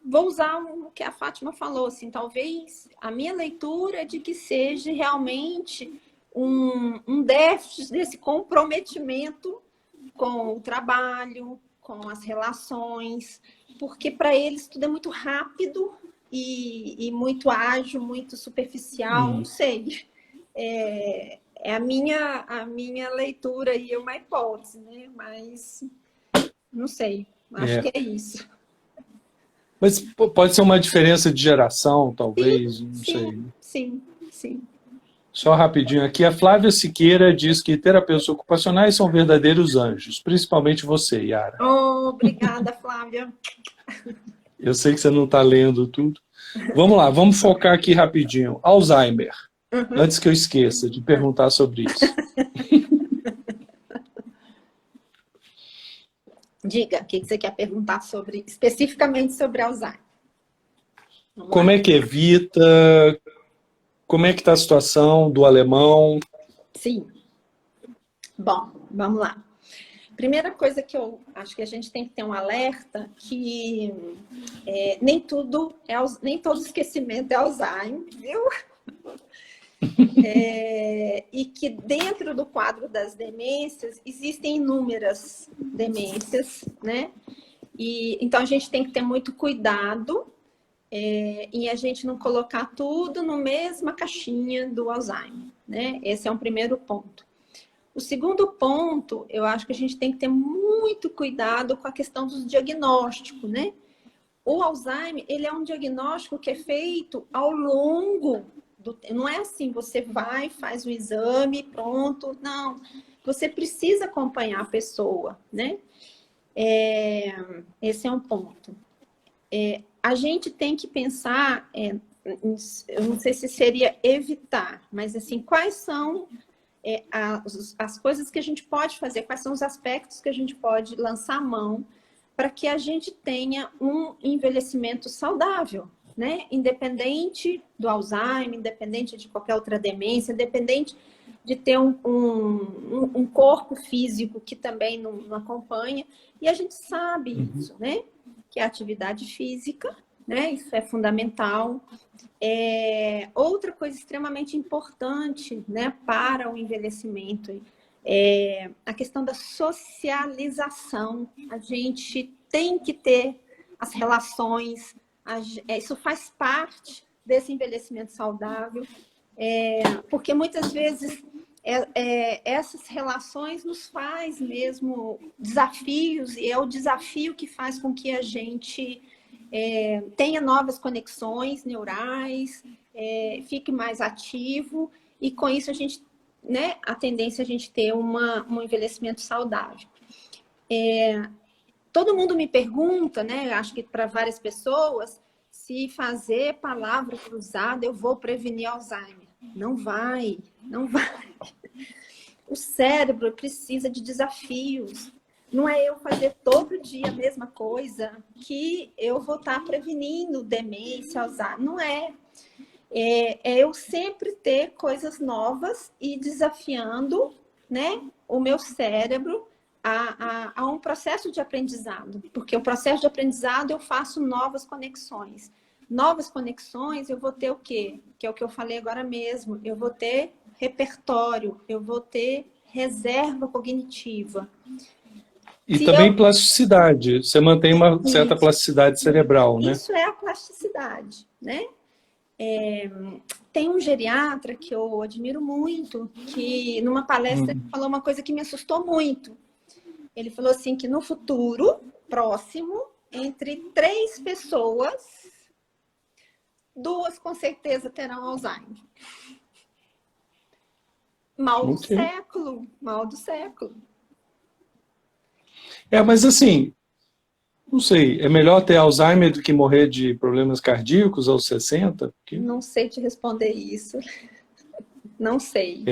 vou usar o que a Fátima falou, assim, talvez a minha leitura é de que seja realmente um déficit desse comprometimento com o trabalho, com as relações, porque para eles tudo é muito rápido e muito ágil, muito superficial, não sei. É a minha leitura e uma hipótese, né? Mas não sei, acho que é isso. Mas pode ser uma diferença de geração, talvez, não sei. Sim. Só rapidinho aqui, a Flávia Siqueira diz que terapeutas ocupacionais são verdadeiros anjos, principalmente você, Yara. Obrigada, Flávia. Eu sei que você não está lendo tudo. Vamos lá, vamos focar aqui rapidinho. Alzheimer, antes que eu esqueça de perguntar sobre isso. Diga, o que você quer perguntar especificamente sobre Alzheimer? Como é que evita? Como é que está a situação do alemão? Sim. Bom, vamos lá. Primeira coisa que eu acho que a gente tem que ter um alerta que nem todo esquecimento é Alzheimer, viu? E que dentro do quadro das demências existem inúmeras demências, né? E então a gente tem que ter muito cuidado em a gente não colocar tudo na mesma caixinha do Alzheimer, né? Esse é um primeiro ponto. O segundo ponto, eu acho que a gente tem que ter muito cuidado com a questão dos diagnósticos, né? O Alzheimer, ele é um diagnóstico que é feito ao longo do tempo. Não é assim, você vai, faz o exame, pronto. Não, você precisa acompanhar a pessoa, né? Esse é um ponto. A gente tem que pensar, eu não sei se seria evitar, mas assim, quais são as coisas que a gente pode fazer, quais são os aspectos que a gente pode lançar a mão para que a gente tenha um envelhecimento saudável, né? Independente do Alzheimer, independente de qualquer outra demência, independente de ter um corpo físico que também não acompanha. E a gente sabe isso, né? Que a atividade física, né? Isso é fundamental. Outra coisa extremamente importante, né, para o envelhecimento é a questão da socialização. A gente tem que ter as relações, isso faz parte desse envelhecimento saudável, porque muitas vezes essas relações nos faz mesmo desafios, e é o desafio que faz com que a gente tenha novas conexões neurais, fique mais ativo, e com isso a gente, né, a tendência é a gente ter um envelhecimento saudável. Todo mundo me pergunta, né, acho que para várias pessoas, se fazer palavra cruzada eu vou prevenir Alzheimer. Não vai. O cérebro precisa de desafios. Não é eu fazer todo dia a mesma coisa que eu vou estar prevenindo demência, Alzheimer. Não é. É eu sempre ter coisas novas e desafiando, né, o meu cérebro a um processo de aprendizado. Porque o processo de aprendizado eu faço novas conexões. Novas conexões eu vou ter o quê? Que é o que eu falei agora mesmo. Eu vou ter repertório, eu vou ter reserva cognitiva. E também plasticidade. Você mantém uma certa plasticidade cerebral, né? Isso é a plasticidade, né? tem um geriatra que eu admiro muito, que numa palestra ele falou uma coisa que me assustou muito. Ele falou assim que no futuro próximo, entre 3 pessoas, 2 com certeza terão Alzheimer. Mal do século, mal do século. Mas assim, não sei, é melhor ter Alzheimer do que morrer de problemas cardíacos aos 60? Porque... Não sei te responder isso. Não sei.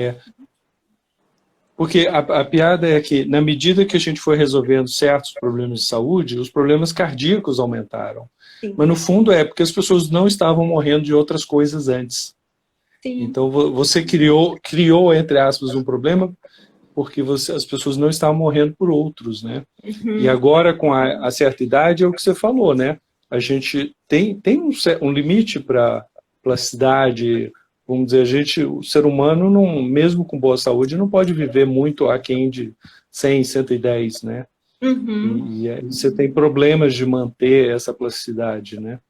Porque a piada é que, na medida que a gente foi resolvendo certos problemas de saúde, os problemas cardíacos aumentaram. Sim. Mas, no fundo, é porque as pessoas não estavam morrendo de outras coisas antes. Sim. Então, você criou, entre aspas, um problema porque as pessoas não estavam morrendo por outros, né? Uhum. E agora, com a certa idade, é o que você falou, né? A gente tem um limite para plasticidade. Vamos dizer, o ser humano, não, mesmo com boa saúde, não pode viver muito aquém de 100, 110, né? Uhum. E você tem problemas de manter essa plasticidade, né?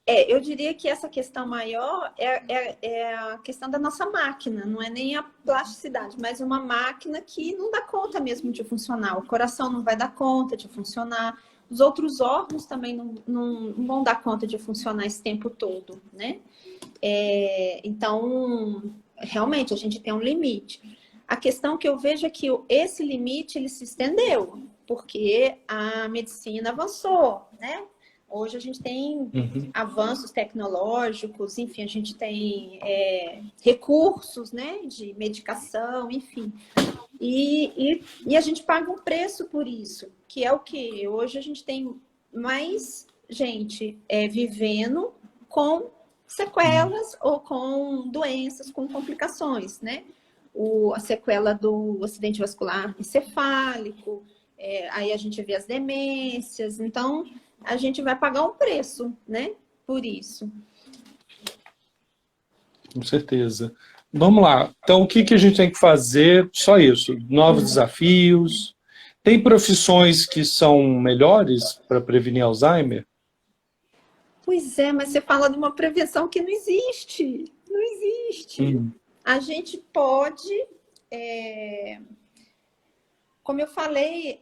Eu diria que essa questão maior é a questão da nossa máquina, não é nem a plasticidade, mas uma máquina que não dá conta mesmo de funcionar. O coração não vai dar conta de funcionar, os outros órgãos também não vão dar conta de funcionar esse tempo todo, né? Então, realmente, a gente tem um limite. A questão que eu vejo é que esse limite ele se estendeu, porque a medicina avançou, né? Hoje a gente tem avanços tecnológicos, enfim, a gente tem recursos, né, de medicação, enfim. E a gente paga um preço por isso, que é o quê? Hoje a gente tem mais gente vivendo com sequelas ou com doenças, com complicações, né? A sequela do acidente vascular encefálico, aí a gente vê as demências, então a gente vai pagar um preço, né, por isso. Com certeza. Vamos lá. Então, o que a gente tem que fazer? Só isso. Novos desafios. Tem profissões que são melhores para prevenir Alzheimer? Pois é, mas você fala de uma prevenção que não existe. Não existe. A gente pode, como eu falei,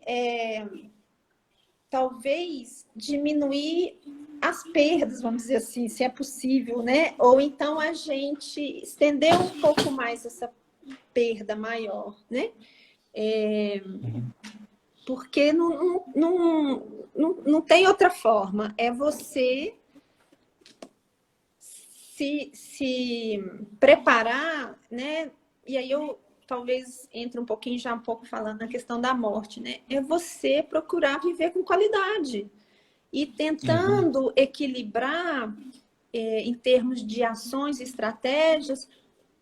talvez diminuir as perdas, vamos dizer assim, se é possível, né? Ou então a gente estender um pouco mais essa perda maior, né? Porque não tem outra forma. É você se preparar, né? E aí eu talvez entre um pouco falando na questão da morte, né? É você procurar viver com qualidade e tentando equilibrar, em termos de ações e estratégias,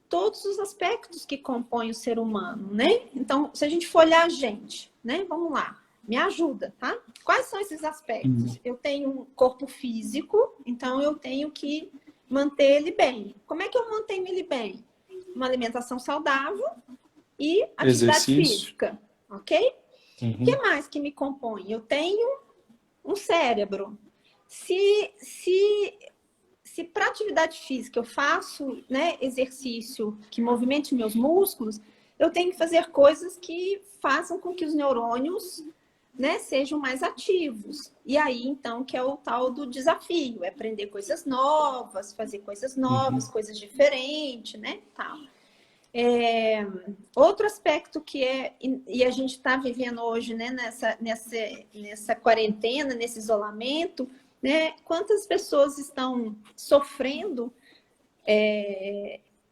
todos os aspectos que compõem o ser humano, né? Então, se a gente for olhar a gente, né? Vamos lá, me ajuda, tá? Quais são esses aspectos? Eu tenho um corpo físico, então eu tenho que manter ele bem. Como é que eu mantenho ele bem? Uma alimentação saudável e atividade física, ok? O que mais que me compõe? Eu tenho um cérebro. Se para atividade física eu faço, né, exercício que movimente meus músculos, eu tenho que fazer coisas que façam com que os neurônios, né, sejam mais ativos. E aí, então, que é o tal do desafio, é aprender coisas novas, fazer coisas novas, coisas diferentes, né, tal. Outro aspecto que e a gente está vivendo hoje, né, nessa quarentena, nesse isolamento, né, quantas pessoas estão sofrendo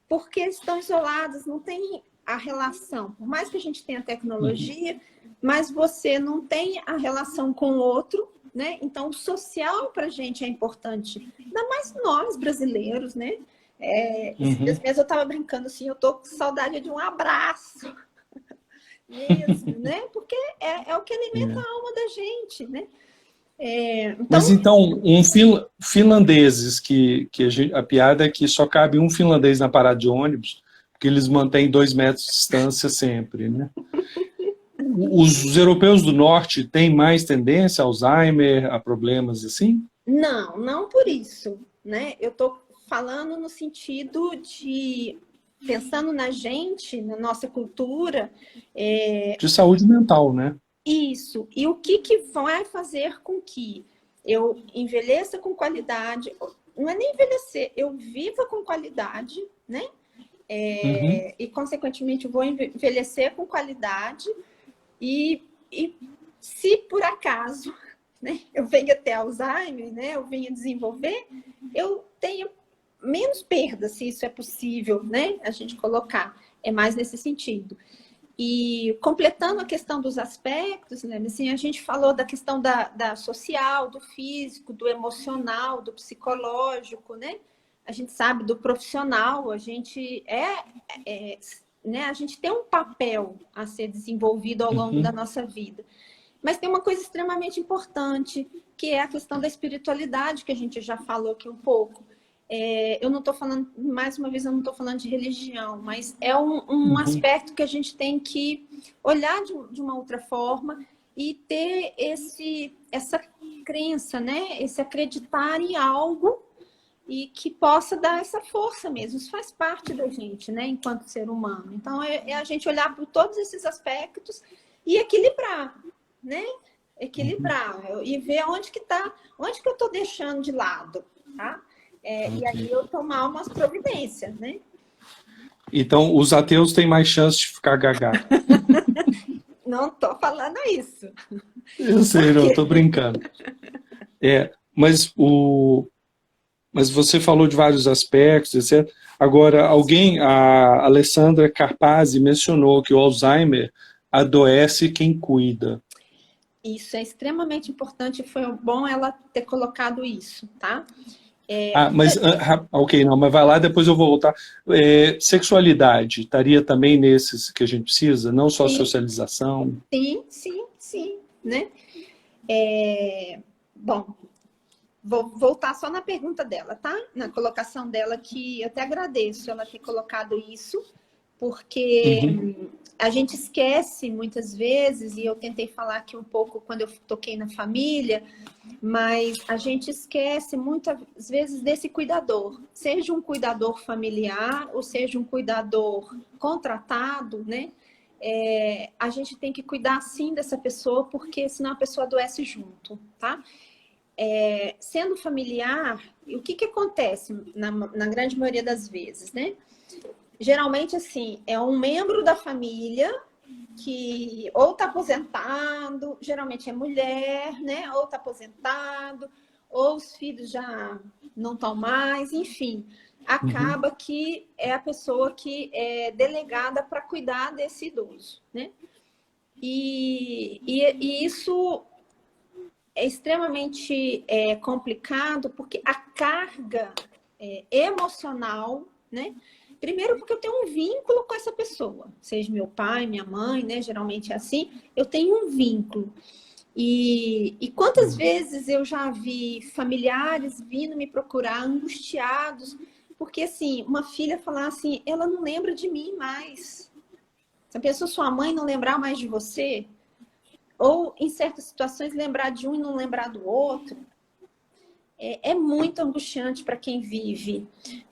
porque estão isoladas, não tem a relação. Por mais que a gente tenha tecnologia, mas você não tem a relação com o outro, né? Então, o social para a gente é importante. Ainda mais nós, brasileiros, né? Esses dias mesmo eu estava brincando assim, eu tô com saudade de um abraço mesmo, né? Porque é o que alimenta a alma da gente, né? Mas então, finlandeses, a piada é que só cabe um finlandês na parada de ônibus, porque eles mantêm 2 metros de distância sempre, né? Os europeus do norte têm mais tendência a Alzheimer, a problemas assim? Não por isso, né? Eu tô falando no sentido de, pensando na gente, na nossa cultura, De saúde mental, né? isso. E o que vai fazer com que eu envelheça com qualidade, não é nem envelhecer, eu viva com qualidade, né? Uhum. E, consequentemente, eu vou envelhecer com qualidade e se por acaso, né, eu venha ter Alzheimer, né, eu venha desenvolver, eu tenho menos perda, se isso é possível, né, a gente colocar. É mais nesse sentido. E completando a questão dos aspectos, né, assim, a gente falou da questão da social, do físico, do emocional, do psicológico, né? A gente sabe do profissional, a gente né, a gente tem um papel a ser desenvolvido ao longo da Uhum. nossa vida. Mas tem uma coisa extremamente importante, que é a questão da espiritualidade, que a gente já falou aqui um pouco. Eu não estou falando, mais uma vez, eu não estou falando de religião, mas é um Uhum. aspecto que a gente tem que olhar de uma outra forma e ter essa crença, né? Esse acreditar em algo e que possa dar essa força mesmo. Isso faz parte da gente, né? Enquanto ser humano. Então, é a gente olhar para todos esses aspectos e equilibrar, né? Equilibrar e ver onde que eu estou deixando de lado, tá? E aí Ok. eu tomar umas providências, né? Então, os ateus têm mais chance de ficar gaga. Não estou falando isso. Eu sei, não, Porque estou brincando. Mas mas você falou de vários aspectos, etc. Agora, a Alessandra Carpazzi mencionou que o Alzheimer adoece quem cuida. isso é extremamente importante. Foi bom ela ter colocado isso, tá? Ok, não, mas vai lá, depois eu vou voltar. Sexualidade, estaria também nesses que a gente precisa, não só Sim, socialização. sim, né? Bom, vou voltar só na pergunta dela, tá? Na colocação dela, que eu até agradeço ela ter colocado isso, porque Uhum, a gente esquece muitas vezes, e eu tentei falar aqui um pouco quando eu toquei na família, mas a gente esquece muitas vezes desse cuidador, seja um cuidador familiar ou seja um cuidador contratado, né? A gente tem que cuidar sim dessa pessoa, porque senão a pessoa adoece junto, tá? Sendo familiar, o que acontece na grande maioria das vezes, né? Geralmente, assim, é um membro da família que ou está aposentado, geralmente é mulher, né? Ou está aposentado, ou os filhos já não estão mais, enfim. uhum. Acaba que é a pessoa que é delegada para cuidar desse idoso, né? E isso é extremamente complicado, porque a carga emocional, né? Primeiro porque eu tenho um vínculo com essa pessoa, seja meu pai, minha mãe, né? Geralmente é assim, eu tenho um vínculo. E quantas vezes eu já vi familiares vindo me procurar angustiados, porque assim, uma filha falar assim, ela não lembra de mim mais. Se a pessoa, sua mãe, não lembrar mais de você, ou em certas situações lembrar de um e não lembrar do outro, é muito angustiante para quem vive.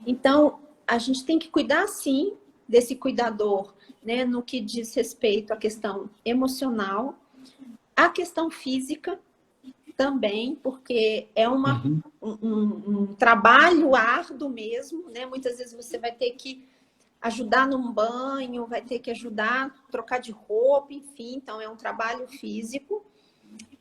Então, a gente tem que cuidar, sim, desse cuidador, né, no que diz respeito à questão emocional, à questão física também, porque é Uhum. um trabalho árduo mesmo, né? Muitas vezes você vai ter que ajudar num banho, vai ter que ajudar a trocar de roupa, enfim, então é um trabalho físico.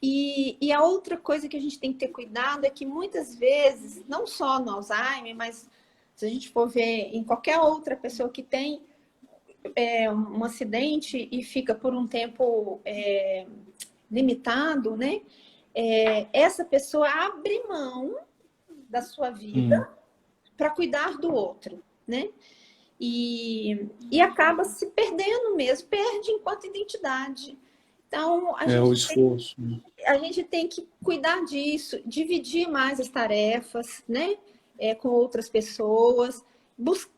E a outra coisa que a gente tem que ter cuidado é que muitas vezes, não só no Alzheimer, mas se a gente for ver em qualquer outra pessoa que tem um acidente e fica por um tempo limitado, né? Essa pessoa abre mão da sua Hum. vida para cuidar do outro, né? E acaba se perdendo mesmo, perde enquanto identidade. Então, É o esforço, né? a gente tem que cuidar disso, dividir mais as tarefas, né? Com outras pessoas.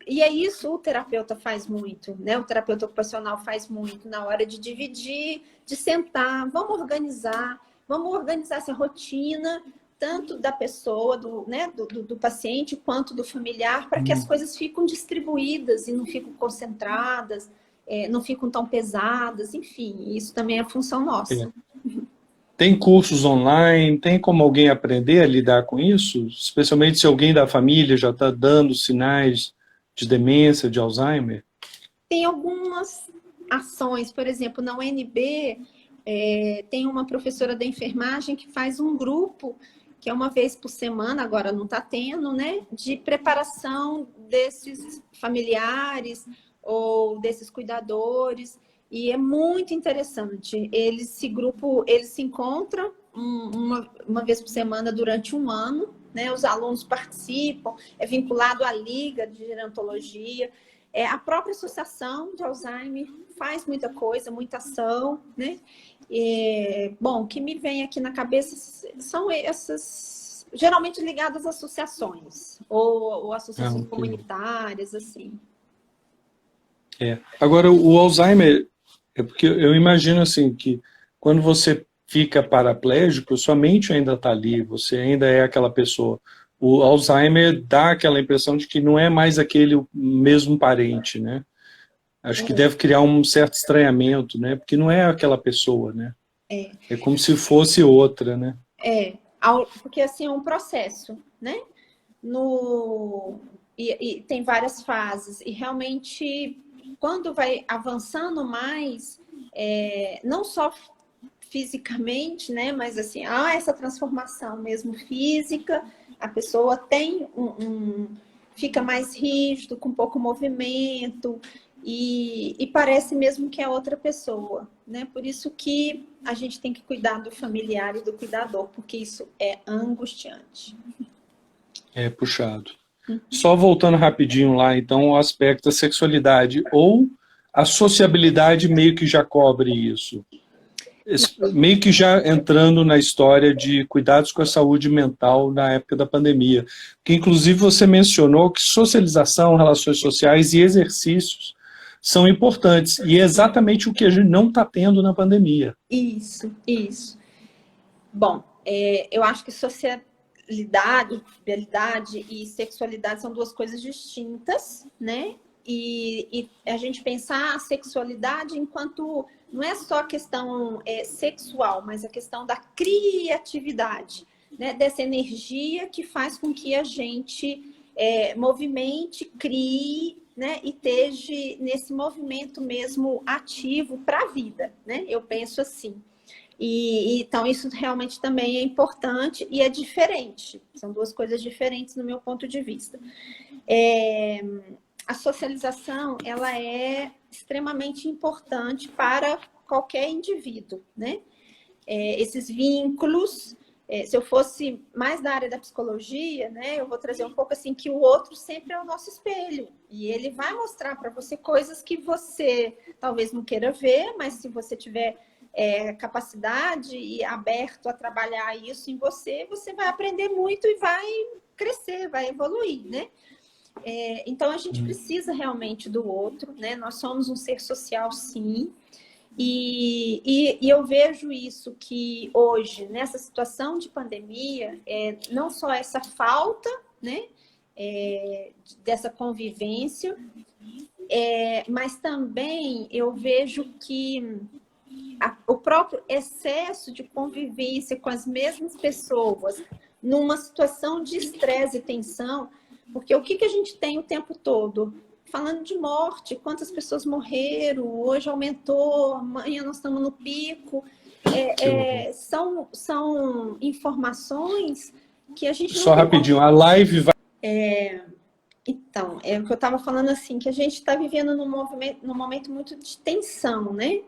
E é isso o terapeuta faz muito, né? O terapeuta ocupacional faz muito na hora de dividir, de sentar, vamos organizar essa rotina, tanto da pessoa, do paciente, quanto do familiar, para que as coisas fiquem distribuídas e não ficam concentradas, não ficam tão pesadas, enfim, isso também é função nossa. Tem cursos online, tem como alguém aprender a lidar com isso? Especialmente se alguém da família já está dando sinais de demência, de Alzheimer? Tem algumas ações, por exemplo, na UNB, tem uma professora da enfermagem que faz um grupo, que é uma vez por semana, agora não está tendo, né, de preparação desses familiares ou desses cuidadores, e é muito interessante. Esse grupo, eles se encontram uma vez por semana durante um ano, né, os alunos participam, é vinculado à Liga de Gerontologia, a própria Associação de Alzheimer faz muita coisa, muita ação, né? Bom, o que me vem aqui na cabeça são essas, geralmente ligadas a associações, ou associações comunitárias, assim. Agora, o Alzheimer, porque eu imagino assim, que quando você fica paraplégico, sua mente ainda está ali, você ainda é aquela pessoa. O Alzheimer dá aquela impressão de que não é mais aquele mesmo parente, né? Acho que deve criar um certo estranhamento, né? Porque não é aquela pessoa, né? É como se fosse outra, né? Porque assim é um processo, né? E tem várias fases. E realmente, quando vai avançando mais, não só fisicamente, né? Mas assim, há essa transformação mesmo física, a pessoa tem fica mais rígido, com pouco movimento, e parece mesmo que é outra pessoa, né? Por isso que a gente tem que cuidar do familiar e do cuidador, porque isso é angustiante. É puxado. Só voltando rapidinho lá, então, o aspecto da sexualidade, ou a sociabilidade meio que já cobre isso. Meio que já entrando na história de cuidados com a saúde mental na época da pandemia. Que inclusive você mencionou que socialização, relações sociais e exercícios são importantes. E é exatamente o que a gente não está tendo na pandemia. Isso. Bom, eu acho que socialidade, fidelidade e sexualidade são duas coisas distintas, né? E a gente pensar a sexualidade enquanto não é só a questão sexual, mas a questão da criatividade, né? Dessa energia que faz com que a gente movimente, crie, né? E esteja nesse movimento mesmo ativo para a vida, né? Eu penso assim. Então, isso realmente também é importante e é diferente. São duas coisas diferentes no meu ponto de vista. A socialização, ela é extremamente importante para qualquer indivíduo, né? Esses vínculos, se eu fosse mais da área da psicologia, né, eu vou trazer um pouco assim, que o outro sempre é o nosso espelho. E ele vai mostrar para você coisas que você talvez não queira ver, mas se você tiver capacidade e aberto a trabalhar isso em você, você vai aprender muito e vai crescer, vai evoluir, né? Então, a gente precisa realmente do outro, né? Nós somos um ser social, sim. E eu vejo isso que hoje, nessa situação de pandemia, não só essa falta, né? Dessa convivência, mas também eu vejo que o próprio excesso de convivência com as mesmas pessoas, numa situação de estresse e tensão, porque o que a gente tem o tempo todo? Falando de morte, quantas pessoas morreram, hoje aumentou, amanhã nós estamos no pico. São informações que a gente não Só rapidinho, a live vai... Então, é o que eu estava falando assim, que a gente está vivendo num momento muito de tensão, né?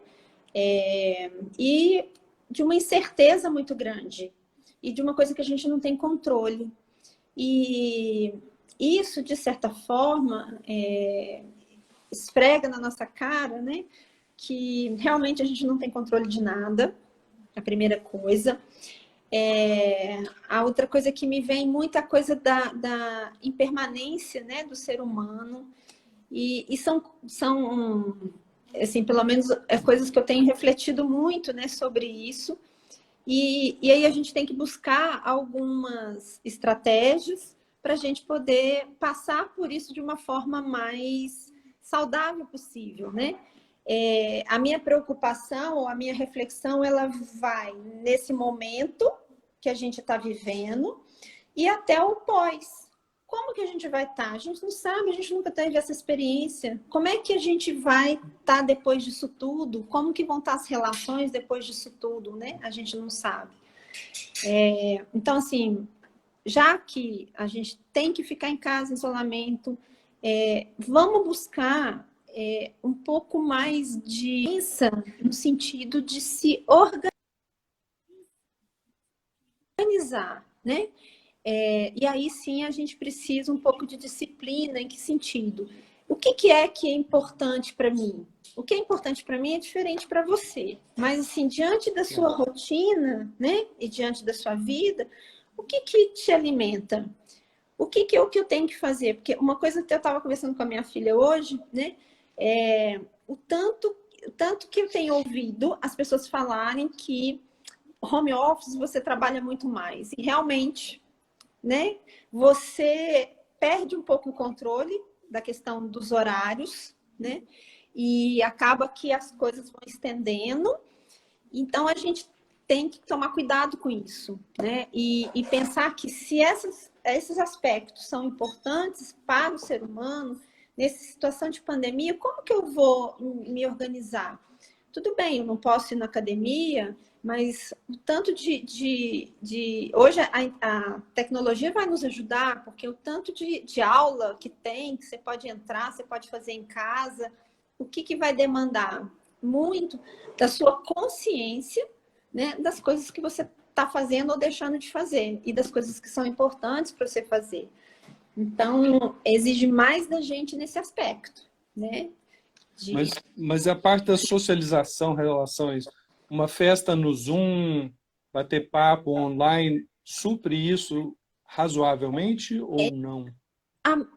E de uma incerteza muito grande. E de uma coisa que a gente não tem controle. E isso, de certa forma, esfrega na nossa cara, né? Que realmente a gente não tem controle de nada, a primeira coisa. A outra coisa que me vem, muita coisa da impermanência, né, do ser humano. E são assim, pelo menos coisas que eu tenho refletido muito, né, sobre isso. E aí a gente tem que buscar algumas estratégias para a gente poder passar por isso de uma forma mais saudável possível, né? A minha preocupação ou a minha reflexão, ela vai nesse momento que a gente está vivendo e até o pós. Como que a gente vai estar? A gente não sabe, a gente nunca teve essa experiência. Como é que a gente vai estar depois disso tudo? Como que vão estar as relações depois disso tudo, né? A gente não sabe. Então, assim, já que a gente tem que ficar em casa, em isolamento, vamos buscar um pouco mais de no sentido de se organizar, né? E aí sim a gente precisa um pouco de disciplina. Em que sentido? O que é importante para mim? O que é importante para mim é diferente para você. Mas, assim, diante da sua rotina, né? E diante da sua vida, o que te alimenta? O que eu tenho que fazer? Porque uma coisa que eu estava conversando com a minha filha hoje, né? O tanto que eu tenho ouvido as pessoas falarem que home office você trabalha muito mais. E realmente, né? Você perde um pouco o controle da questão dos horários, né? E acaba que as coisas vão estendendo. Então, a gente tem que tomar cuidado com isso, né? E pensar que se esses aspectos são importantes para o ser humano, nessa situação de pandemia, como que eu vou me organizar? Tudo bem, eu não posso ir na academia, mas o tanto hoje a tecnologia vai nos ajudar, porque o tanto de aula que tem, que você pode entrar, você pode fazer em casa, o que vai demandar? Muito da sua consciência, né, das coisas que você está fazendo ou deixando de fazer, e das coisas que são importantes para você fazer. Então, exige mais da gente nesse aspecto, né? Mas a parte da socialização, relações, uma festa no Zoom, bater papo online, supre isso razoavelmente ou não?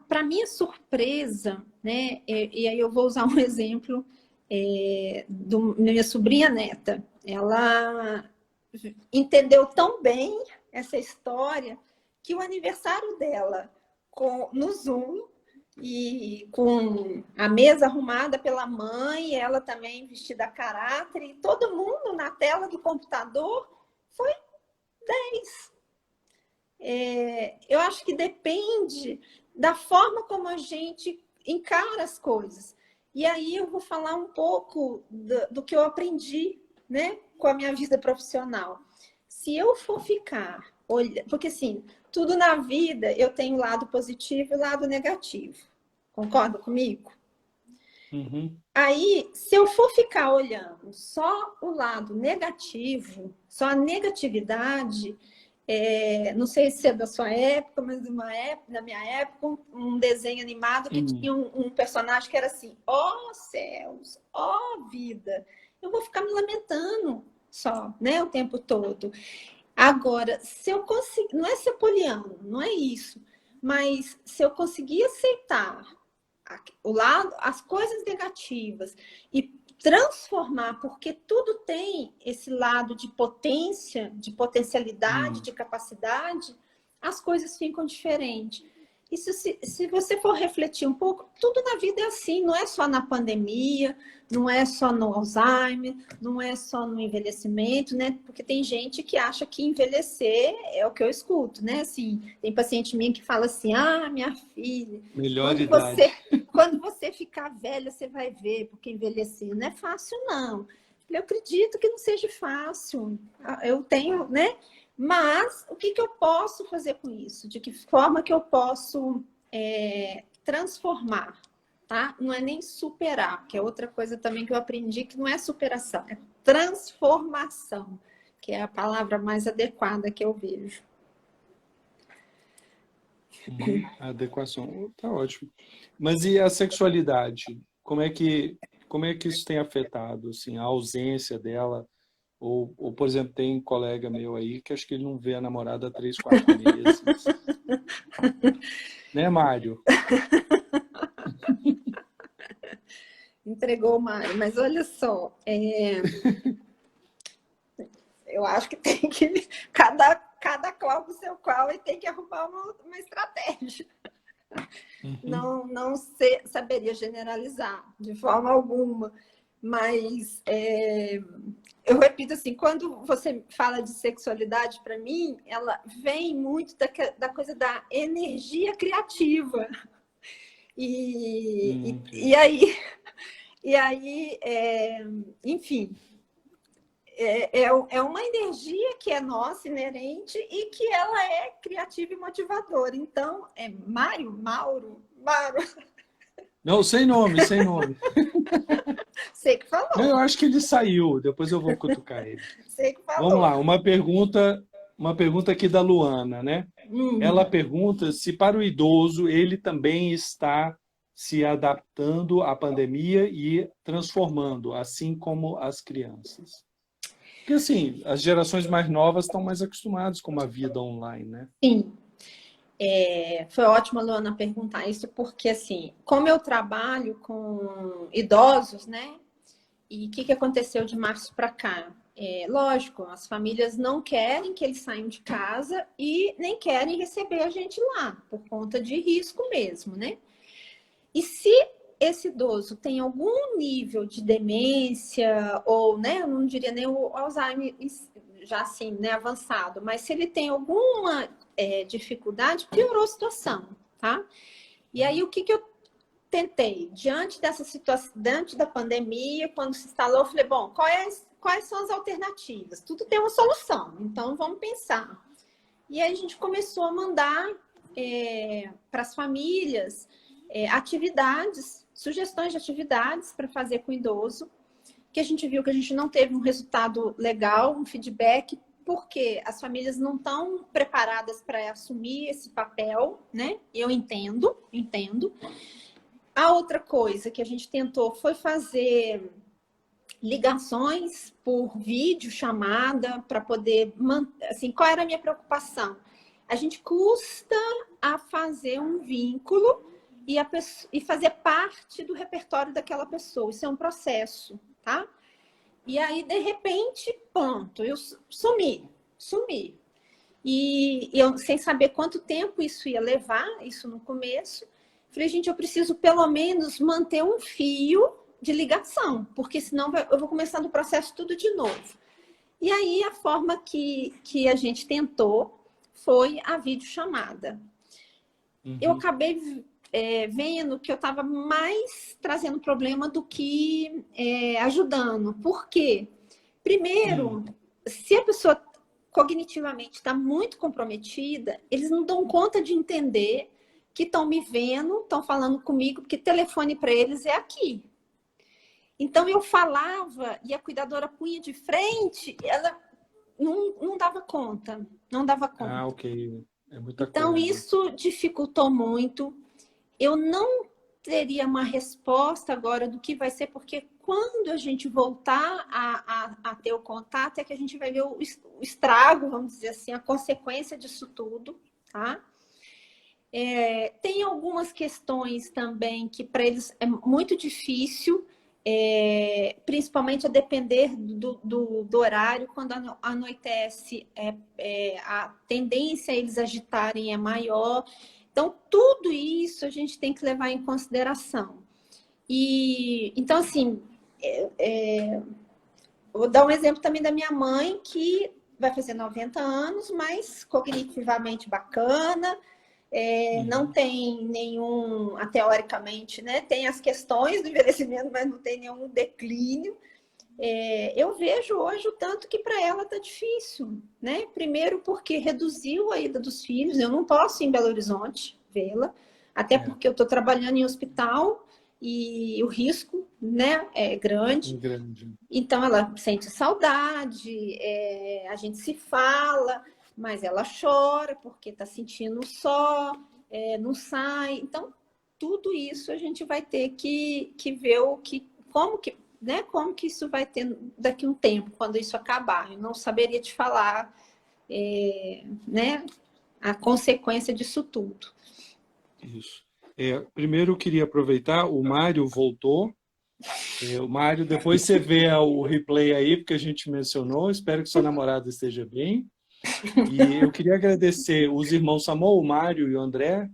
Para minha surpresa, né? E aí eu vou usar um exemplo da minha sobrinha neta. Ela entendeu tão bem essa história que o aniversário dela no Zoom e com a mesa arrumada pela mãe, ela também vestida a caráter, e todo mundo na tela do computador, foi 10. Eu acho que depende da forma como a gente encara as coisas. E aí eu vou falar um pouco do que eu aprendi, né, com a minha vida profissional. Se eu for ficar olhando, porque assim, tudo na vida eu tenho lado positivo e lado negativo. Concorda comigo? Uhum. Aí, se eu for ficar olhando só o lado negativo, só a negatividade, não sei se é da sua época, mas na minha época, um desenho animado que tinha um personagem que era assim: ó céus, ó vida. Eu vou ficar me lamentando só, né, o tempo todo. Agora, se eu conseguir, não é ser poliano, não é isso, mas se eu conseguir aceitar as coisas negativas e transformar, porque tudo tem esse lado de potência, de potencialidade, de capacidade, as coisas ficam diferentes. Isso, se você for refletir um pouco, tudo na vida é assim, não é só na pandemia, não é só no Alzheimer, não é só no envelhecimento, né? Porque tem gente que acha que envelhecer é o que eu escuto, né? Assim, tem paciente minha que fala assim: ah, minha filha, Melhor idade. quando você ficar velha, você vai ver, porque envelhecer não é fácil, não. Eu acredito que não seja fácil. Eu tenho, né? Mas o que eu posso fazer com isso? De que forma que eu posso transformar? Tá? Não é nem superar, que é outra coisa também que eu aprendi, que não é superação, é transformação, que é a palavra mais adequada que eu vejo. A adequação, tá ótimo. Mas e a sexualidade? Como é que isso tem afetado, assim, a ausência dela? Ou, por exemplo, tem um colega meu aí que acho que ele não vê a namorada há 3, 4 meses. Né, Mário? Entregou o Mário, mas olha só, Eu acho que tem que, cada qual com o seu qual, e tem que arrumar uma estratégia. Não saberia generalizar de forma alguma, mas eu repito assim, quando você fala de sexualidade, para mim, ela vem muito da coisa da energia criativa. E aí, enfim, é uma energia que é nossa, inerente, e que ela é criativa e motivadora. Então, Mauro, Não, sem nome, sem nome. sei que Não, eu falou, acho que ele saiu, depois eu vou cutucar ele. sei que Vamos falou. lá, uma pergunta aqui da Luana, né? Ela pergunta se para o idoso ele também está se adaptando à pandemia e transformando, assim como as crianças. Porque assim, as gerações mais novas estão mais acostumadas com uma vida online, né? Sim, foi ótimo a Luana perguntar isso, porque assim, como eu trabalho com idosos, né? E o que aconteceu de março para cá? Lógico, as famílias não querem que eles saiam de casa e nem querem receber a gente lá, por conta de risco mesmo, né? E se esse idoso tem algum nível de demência, ou, né, eu não diria nem o Alzheimer já assim, né, avançado, mas se ele tem alguma dificuldade, piorou a situação, tá? E aí, o que eu tentei? Diante dessa situação, diante da pandemia, quando se instalou, eu falei, bom, quais são as alternativas? Tudo tem uma solução, então vamos pensar. E aí a gente começou a mandar para as famílias atividades, sugestões de atividades para fazer com o idoso, que a gente viu que a gente não teve um resultado legal, um feedback, porque as famílias não estão preparadas para assumir esse papel, né? Eu entendo. A outra coisa que a gente tentou foi fazer ligações por vídeo, chamada, para poder manter. Assim, qual era a minha preocupação? A gente custa a fazer um vínculo e fazer parte do repertório daquela pessoa. Isso é um processo, tá? E aí, de repente, pronto, eu sumi. E eu, sem saber quanto tempo isso ia levar, isso no começo, falei, gente, eu preciso pelo menos manter um fio de ligação, porque senão eu vou começando o processo tudo de novo. E aí, a forma que a gente tentou foi a videochamada. Eu acabei vendo que eu estava mais trazendo problema do que ajudando. Por quê? Primeiro, se a pessoa cognitivamente está muito comprometida, eles não dão conta de entender que estão me vendo, estão falando comigo, porque telefone para eles é aqui. Então, eu falava e a cuidadora punha de frente, ela não dava conta, não dava conta. Ah, ok. É muita Então, coisa. isso dificultou muito. Eu não teria uma resposta agora do que vai ser, porque quando a gente voltar a ter o contato, é que a gente vai ver o estrago, vamos dizer assim, a consequência disso tudo, tá? Tem algumas questões também que para eles é muito difícil, principalmente a depender do horário, quando anoitece, a tendência a eles agitarem é maior. Então, tudo isso a gente tem que levar em consideração. E, então, assim, vou dar um exemplo também da minha mãe, que vai fazer 90 anos, mas cognitivamente bacana, não tem nenhum, teoricamente, né? Tem as questões do envelhecimento, mas não tem nenhum declínio. Eu vejo hoje o tanto que para ela tá difícil, né? Primeiro porque reduziu a ida dos filhos, eu não posso ir em Belo Horizonte vê-la, até porque eu estou trabalhando em hospital e o risco, né, é grande. Então ela sente saudade, a gente se fala, mas ela chora porque está sentindo só, não sai. Então tudo isso a gente vai ter que ver como que isso vai ter daqui a um tempo, quando isso acabar. Eu não saberia te falar, né, a consequência disso tudo. Isso. Primeiro eu queria aproveitar, o Mário voltou, O Mário, depois você vê o replay aí, porque a gente mencionou. Espero que sua namorada esteja bem. E eu queria agradecer os irmãos Samuel, o Mário e o André,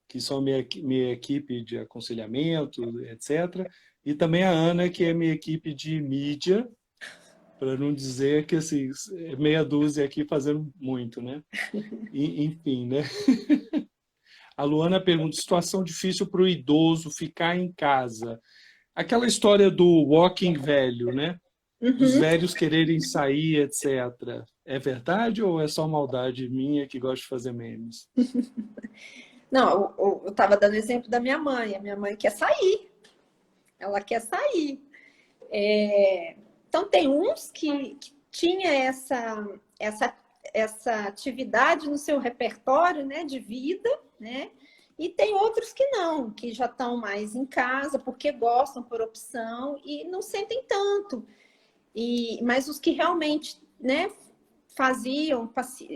que são minha equipe de aconselhamento, etc. E também a Ana, que é minha equipe de mídia, para não dizer que assim, é meia dúzia aqui fazendo muito, né? Enfim, né? A Luana pergunta: situação difícil para o idoso ficar em casa. Aquela história do walking velho, né? Dos Uhum. velhos quererem sair, etc. É verdade ou é só maldade minha que gosta de fazer memes? Não, eu estava dando exemplo da minha mãe. A minha mãe quer sair. Ela quer sair. Então, tem uns que tinha essa atividade no seu repertório, né, de vida, né? E tem outros que não, que já estão mais em casa porque gostam por opção e não sentem tanto. Mas os que realmente, né,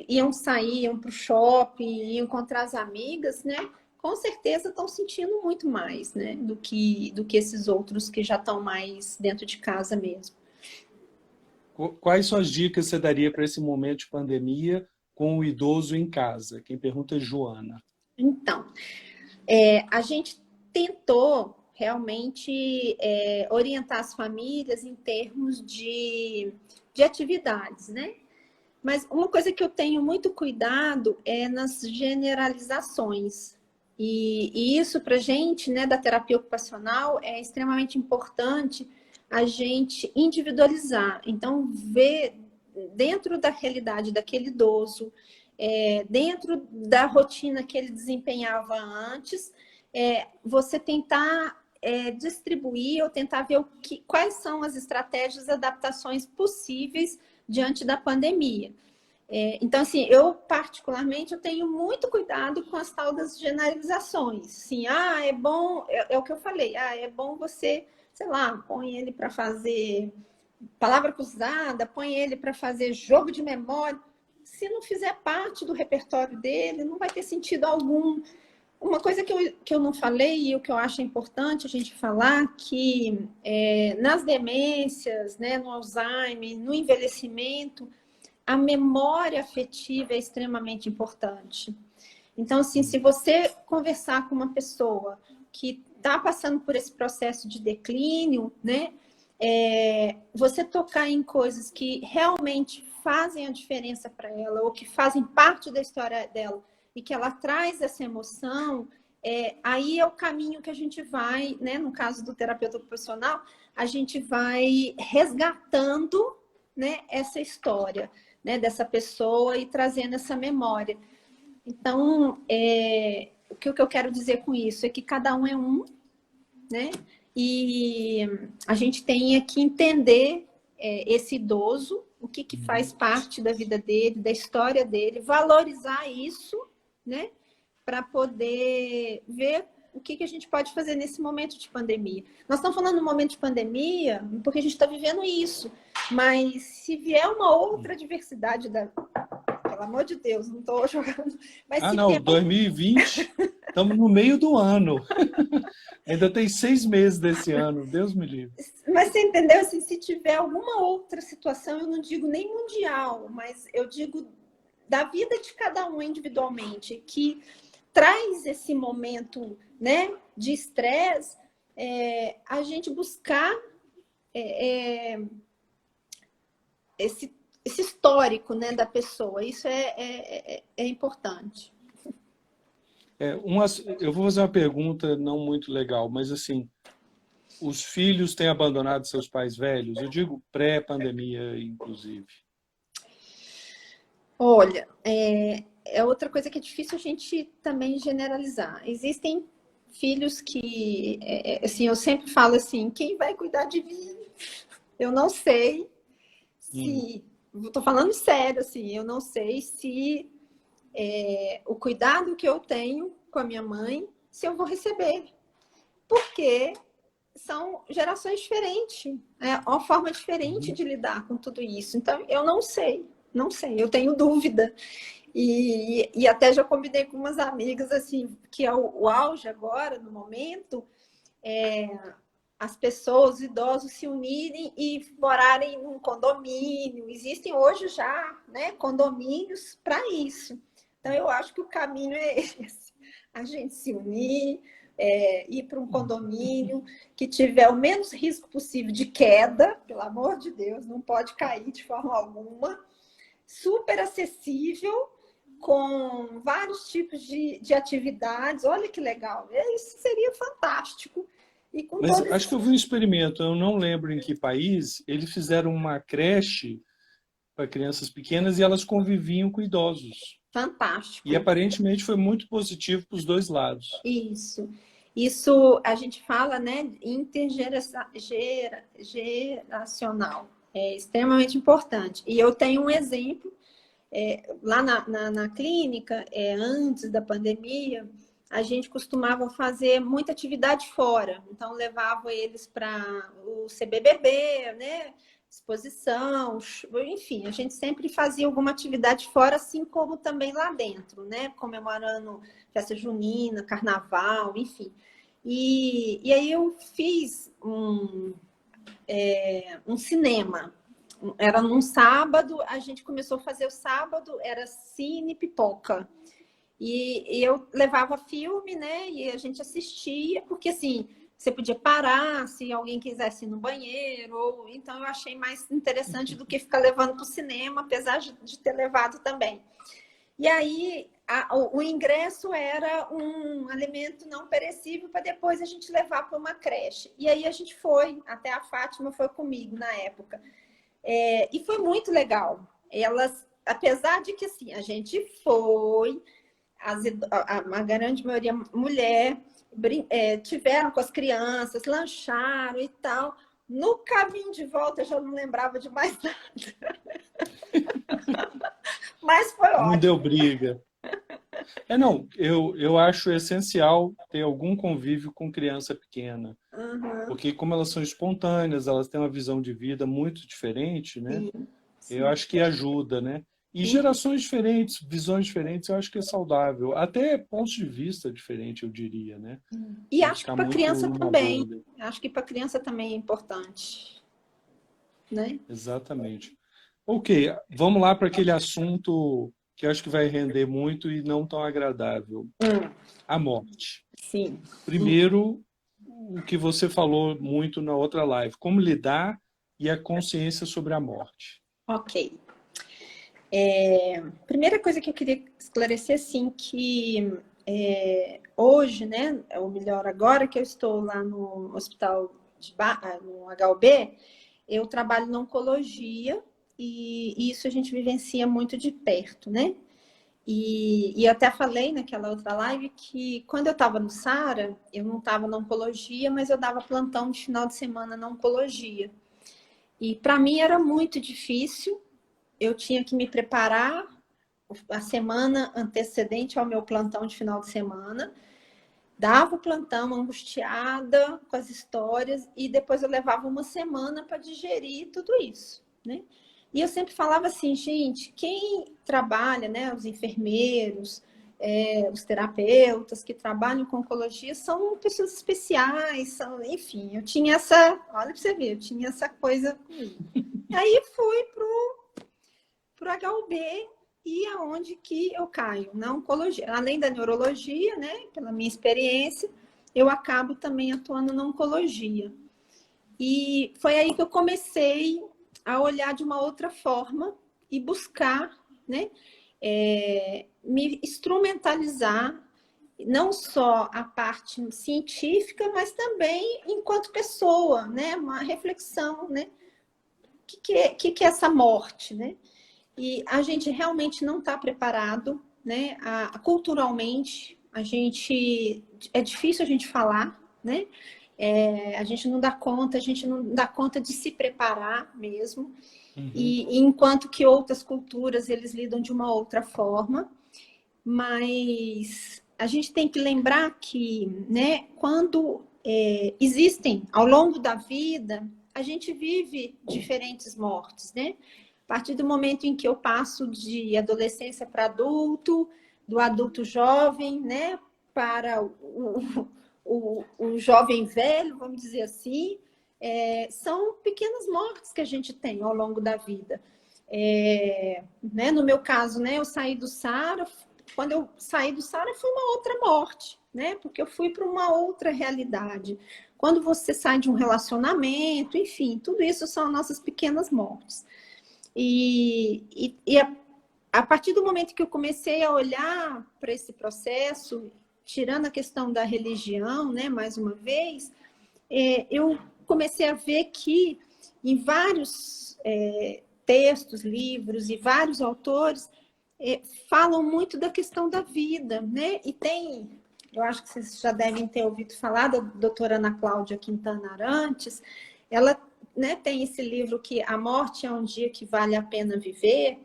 iam sair, iam para o shopping, iam encontrar as amigas, né? Com certeza estão sentindo muito mais, né? Do que esses outros que já estão mais dentro de casa mesmo. Quais são as dicas que você daria para esse momento de pandemia com o idoso em casa? Quem pergunta é Joana. Então, a gente tentou realmente orientar as famílias em termos de atividades, né? Mas uma coisa que eu tenho muito cuidado é nas generalizações. E isso para a gente, né, da terapia ocupacional, é extremamente importante a gente individualizar. Então, ver dentro da realidade daquele idoso, dentro da rotina que ele desempenhava antes, você tentar distribuir ou tentar ver quais são as estratégias, adaptações possíveis diante da pandemia. Então, assim, eu particularmente eu tenho muito cuidado com as tal das generalizações. Sim, é bom, é o que eu falei, é bom você, sei lá, põe ele para fazer palavra cruzada, põe ele para fazer jogo de memória. Se não fizer parte do repertório dele, não vai ter sentido algum. Uma coisa que eu não falei e o que eu acho importante a gente falar, que nas demências, né, no Alzheimer, no envelhecimento, a memória afetiva é extremamente importante. Então, assim, se você conversar com uma pessoa que está passando por esse processo de declínio, né, você tocar em coisas que realmente fazem a diferença para ela ou que fazem parte da história dela e que ela traz essa emoção, aí é o caminho que a gente vai, né, no caso do terapeuta ocupacional, a gente vai resgatando, né, essa história, né, dessa pessoa e trazendo essa memória. Então, o que eu quero dizer com isso é que cada um é um, né? E a gente tem que entender esse idoso, o que faz parte da vida dele, da história dele, valorizar isso, né? Para poder ver o que a gente pode fazer nesse momento de pandemia. Nós estamos falando no momento de pandemia porque a gente está vivendo isso, mas se vier uma outra diversidade pelo amor de Deus, não estou jogando. Mas se Não, vier 2020, estamos no meio do ano. Ainda tem 6 meses desse ano, Deus me livre. Mas você entendeu? Assim, se tiver alguma outra situação, eu não digo nem mundial, mas eu digo da vida de cada um individualmente, que traz esse momento, né, de estresse, a gente buscar esse histórico, né, da pessoa. Isso é importante. Eu vou fazer uma pergunta não muito legal, mas assim, os filhos têm abandonado seus pais velhos? Eu digo pré-pandemia, inclusive. Olha, outra coisa que é difícil a gente também generalizar. Existem filhos que, assim, eu sempre falo assim, quem vai cuidar de mim? Eu não sei se... Estou falando sério, assim, eu não sei se o cuidado que eu tenho com a minha mãe, se eu vou receber. Porque são gerações diferentes, uma forma diferente de lidar com tudo isso. Então, eu não sei, eu tenho dúvida. E até já combinei com umas amigas, assim, que é o auge agora, no momento, as pessoas, os idosos, se unirem e morarem num condomínio. Existem hoje já, né, condomínios para isso. Então, eu acho que o caminho é esse. A gente se unir, ir para um condomínio que tiver o menos risco possível de queda, pelo amor de Deus, não pode cair de forma alguma, super acessível, com vários tipos de atividades. Olha que legal, isso seria fantástico. E com Mas todos acho que eu vi um experimento, eu não lembro em que país, eles fizeram uma creche para crianças pequenas e elas conviviam com idosos. E fantástico. aparentemente foi muito positivo para os dois lados. Isso a gente fala, né, intergeracional. É extremamente importante. E eu tenho um exemplo, lá na clínica, antes da pandemia, a gente costumava fazer muita atividade fora. Então, levava eles para o CBBB, né? Exposição, enfim, a gente sempre fazia alguma atividade fora, assim como também lá dentro, né? Comemorando festa junina, carnaval, enfim. E aí eu fiz um cinema. Era num sábado, a gente começou a fazer o sábado, era cine pipoca. E eu levava filme, né? E a gente assistia, porque assim, você podia parar se alguém quisesse ir no banheiro, ou então eu achei mais interessante do que ficar levando para o cinema, apesar de ter levado também. E aí o ingresso era um alimento não perecível para depois a gente levar para uma creche. E aí a gente foi, até a Fátima foi comigo na época. E foi muito legal. Elas, apesar de que assim, a gente foi, a grande maioria mulher, tiveram com as crianças, lancharam e tal. No caminho de volta eu já não lembrava de mais nada. Mas foi Não deu ótimo. briga. Não, eu acho essencial ter algum convívio com criança pequena. Uhum, Porque como elas são espontâneas, elas têm uma visão de vida muito diferente, né? sim, Eu sim. acho que ajuda, né? E gerações diferentes, visões diferentes, eu acho que é saudável. Até pontos de vista diferentes, eu diria, né? E Não acho que ficar para muito criança numa também. bolha. Acho que para criança também é importante, né? Exatamente. Ok, vamos lá para aquele assunto que eu acho que vai render muito e não tão agradável. Hum, A morte. sim. Primeiro, o que você falou muito na outra live, como lidar e a consciência sobre a morte. Ok. Primeira coisa que eu queria esclarecer, assim, que hoje, né, ou melhor, agora que eu estou lá no hospital no HUB, eu trabalho na oncologia e isso a gente vivencia muito de perto, né? E eu até falei naquela outra live que quando eu estava no SARA, eu não estava na oncologia, mas eu dava plantão de final de semana na oncologia. E para mim era muito difícil, eu tinha que me preparar a semana antecedente ao meu plantão de final de semana, dava o plantão angustiada com as histórias e depois eu levava uma semana para digerir tudo isso, né? E eu sempre falava assim, gente, quem trabalha, né, os enfermeiros, os terapeutas que trabalham com oncologia são pessoas especiais, enfim, eu tinha essa, olha para você ver, eu tinha essa coisa comigo. Aí fui para o HUB e aonde que eu caio? Na oncologia. Além da neurologia, né, pela minha experiência, eu acabo também atuando na oncologia. E foi aí que eu comecei a olhar de uma outra forma e buscar, né, me instrumentalizar, não só a parte científica, mas também enquanto pessoa, né, uma reflexão, né, o que é essa morte, né? E a gente realmente não está preparado, né? Culturalmente, é difícil a gente falar, né? A gente não dá conta, a gente não dá conta de se preparar mesmo. E enquanto que outras culturas eles lidam de uma outra forma, mas a gente tem que lembrar que, né? Quando existem ao longo da vida, a gente vive diferentes mortes, né? A partir do momento em que eu passo de adolescência para adulto, do adulto jovem, né, para o jovem velho, vamos dizer assim, são pequenas mortes que a gente tem ao longo da vida. Né? No meu caso, né, eu saí do SARA. Quando eu saí do SARA foi uma outra morte, né? Porque eu fui para uma outra realidade. Quando você sai de um relacionamento, enfim, tudo isso são nossas pequenas mortes. E a partir do momento que eu comecei a olhar para esse processo, tirando a questão da religião, né, mais uma vez, eu comecei a ver que em vários textos, livros e vários autores falam muito da questão da vida, né? E tem, eu acho que vocês já devem ter ouvido falar da doutora Ana Cláudia Quintana Arantes, ela, né, tem esse livro que A Morte é um Dia que Vale a Pena Viver.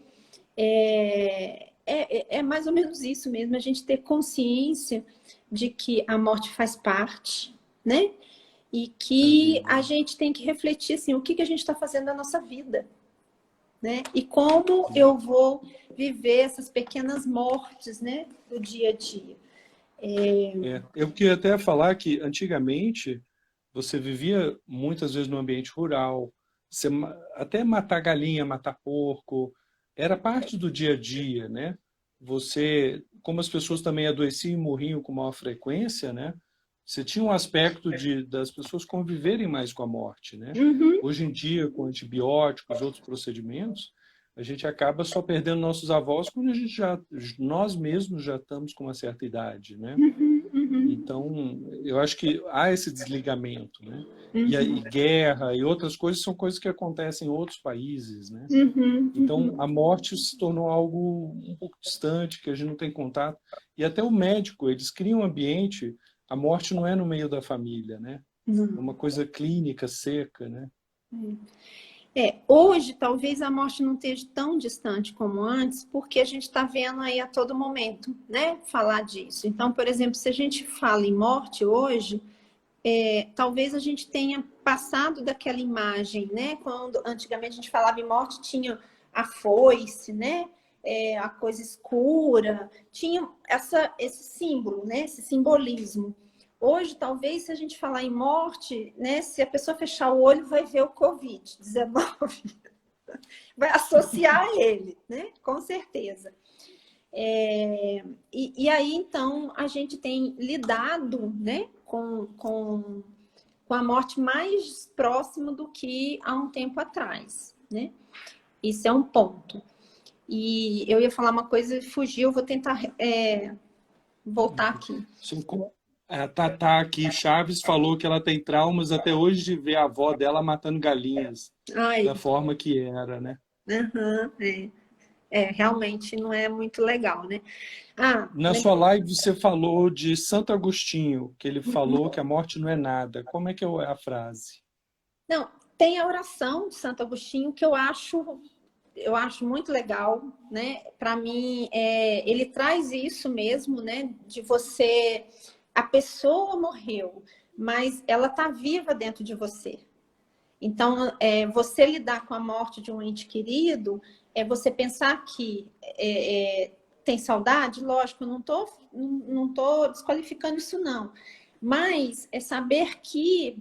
É mais ou menos isso mesmo, a gente ter consciência de que a morte faz parte, né? E que a gente tem que refletir assim, o que a gente está fazendo na nossa vida, né? E como eu vou viver essas pequenas mortes, né, do dia a dia. Eu queria até falar que antigamente você vivia muitas vezes no ambiente rural, você até matar galinha, matar porco, era parte do dia a dia, né? Você, como as pessoas também adoeciam e morriam com maior frequência, né? Você tinha um aspecto das pessoas conviverem mais com a morte, né? Uhum. Hoje em dia, com antibióticos, outros procedimentos, a gente acaba só perdendo nossos avós quando nós mesmos já estamos com uma certa idade, né? Então, eu acho que há esse desligamento, né? E guerra e outras coisas são coisas que acontecem em outros países, né? Então, a morte se tornou algo um pouco distante, que a gente não tem contato. E até o médico, eles criam um ambiente, a morte não é no meio da família, né? É uma coisa clínica, seca, né? Hoje, talvez a morte não esteja tão distante como antes, porque a gente está vendo aí a todo momento, né, falar disso. Então, por exemplo, se a gente fala em morte hoje, talvez a gente tenha passado daquela imagem, né? Quando antigamente a gente falava em morte, tinha a foice, né? A coisa escura, tinha esse símbolo, né? Esse simbolismo. Hoje, talvez, se a gente falar em morte, né? Se a pessoa fechar o olho, vai ver o Covid-19. Vai associar a ele, né? Com certeza. E aí, então, a gente tem lidado, né, com a morte mais próximo do que há um tempo atrás, né? Isso é um ponto. E eu ia falar uma coisa e fugiu, vou tentar voltar aqui. A Tatá aqui, Chaves, falou que ela tem traumas até hoje de ver a avó dela matando galinhas, da forma que era, né? Realmente não é muito legal, né? Na sua live você falou de Santo Agostinho, que ele falou que a morte não é nada. Como é que é a frase? Não, tem a oração de Santo Agostinho que eu acho muito legal, né? Para mim, ele traz isso mesmo, né? De você, a pessoa morreu, mas ela está viva dentro de você. Então, você lidar com a morte de um ente querido é você pensar que tem saudade, lógico, eu não tô desqualificando isso, não. Mas é saber que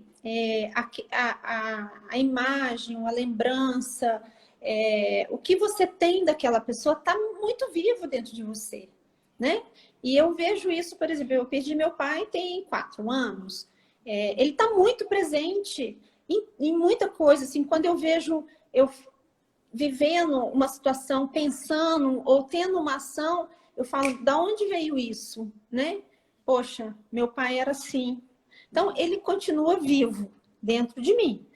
a imagem, a lembrança, o que você tem daquela pessoa está muito vivo dentro de você, né? E eu vejo isso, por exemplo, eu perdi meu pai tem 4 anos. Ele está muito presente em muita coisa. Assim, quando eu vejo eu vivendo uma situação, pensando ou tendo uma ação, eu falo, da onde veio isso, né? Poxa, meu pai era assim. Então, ele continua vivo dentro de mim.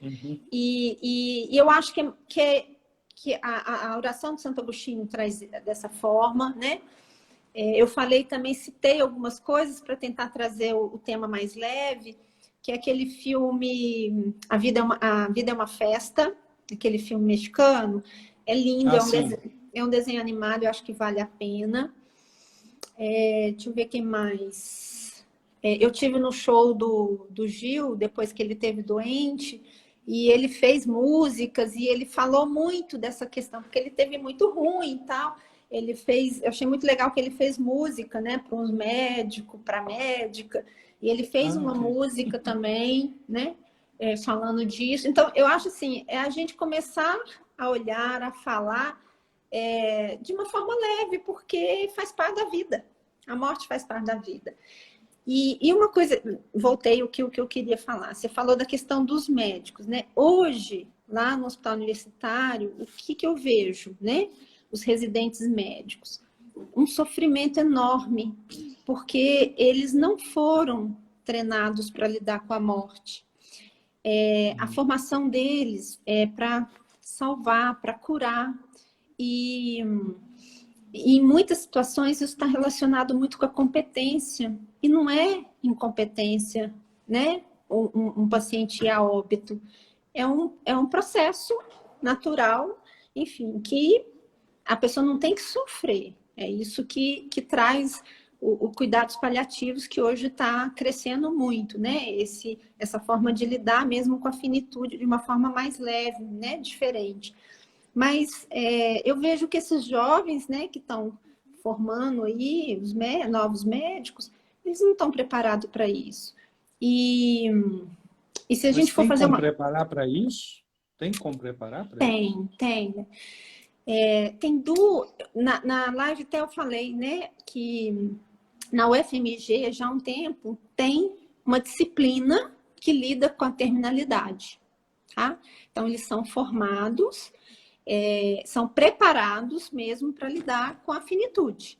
E eu acho que a oração de Santo Agostinho traz dessa forma, né? Eu falei também, citei algumas coisas para tentar trazer o tema mais leve, que é aquele filme A Vida é uma Festa, aquele filme mexicano. É lindo, é um desenho animado, eu acho que vale a pena. Deixa eu ver quem mais. Eu tive no show do Gil, depois que ele teve doente, e ele fez músicas, e ele falou muito dessa questão, porque ele teve muito ruim e tal. Eu achei muito legal que ele fez música, né, para uns médicos, para médica, E ele fez uma Ok. música também, né? Falando disso. Então, eu acho assim, é a gente começar a olhar, a falar de uma forma leve, porque faz parte da vida. A morte faz parte da vida. E uma coisa, voltei o que eu queria falar. Você falou da questão dos médicos, né? Hoje, lá no hospital universitário, o que eu vejo, né? Os residentes médicos. Um sofrimento enorme, porque eles não foram treinados para lidar com a morte. A formação deles é para salvar, para curar. E em muitas situações isso está relacionado muito com a competência. E não é incompetência, né? Um paciente ir a óbito. É um processo natural, enfim, que a pessoa não tem que sofrer. É isso que traz o cuidados paliativos, que hoje está crescendo muito, né? Essa forma de lidar mesmo com a finitude de uma forma mais leve, né? Diferente. Mas eu vejo que esses jovens, né, que estão formando aí os novos médicos, eles não estão preparados para isso. E se a Mas gente for tem fazer como uma... preparar para isso? Tem como preparar para isso? Tem. Na live até eu falei, né, que na UFMG, já há um tempo, tem uma disciplina que lida com a terminalidade, tá? Então, eles são formados, são preparados mesmo para lidar com a finitude.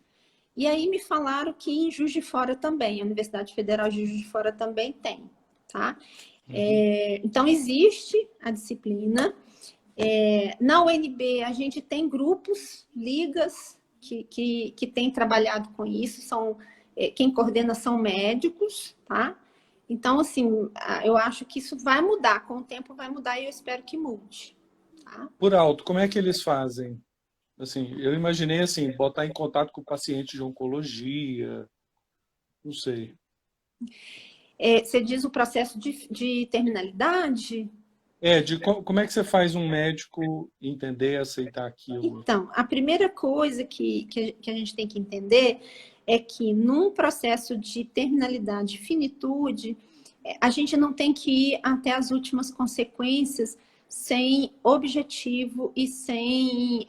E aí me falaram que em Juiz de Fora também, a Universidade Federal de Juiz de Fora também tem, tá? Então, existe a disciplina. Na UNB, a gente tem grupos, ligas, que têm trabalhado com isso, quem coordena são médicos, tá? Então, assim, eu acho que isso vai mudar, com o tempo vai mudar e eu espero que mude, tá? Por alto, como é que eles fazem? Assim, eu imaginei assim, botar em contato com o paciente de oncologia, não sei. Você diz o processo de terminalidade? Como é que você faz um médico entender, aceitar aquilo? Então, a primeira coisa que a gente tem que entender é que num processo de terminalidade e finitude, a gente não tem que ir até as últimas consequências sem objetivo e sem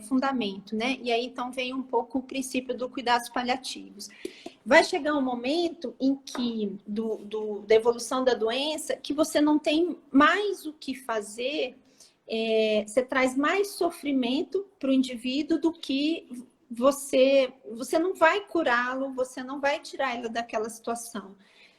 fundamento, né? E aí, então, vem um pouco o princípio do cuidados paliativos. Vai chegar um momento em que, da evolução da doença, que você não tem mais o que fazer, você traz mais sofrimento para o indivíduo do que você não vai curá-lo, você não vai tirar ele daquela situação.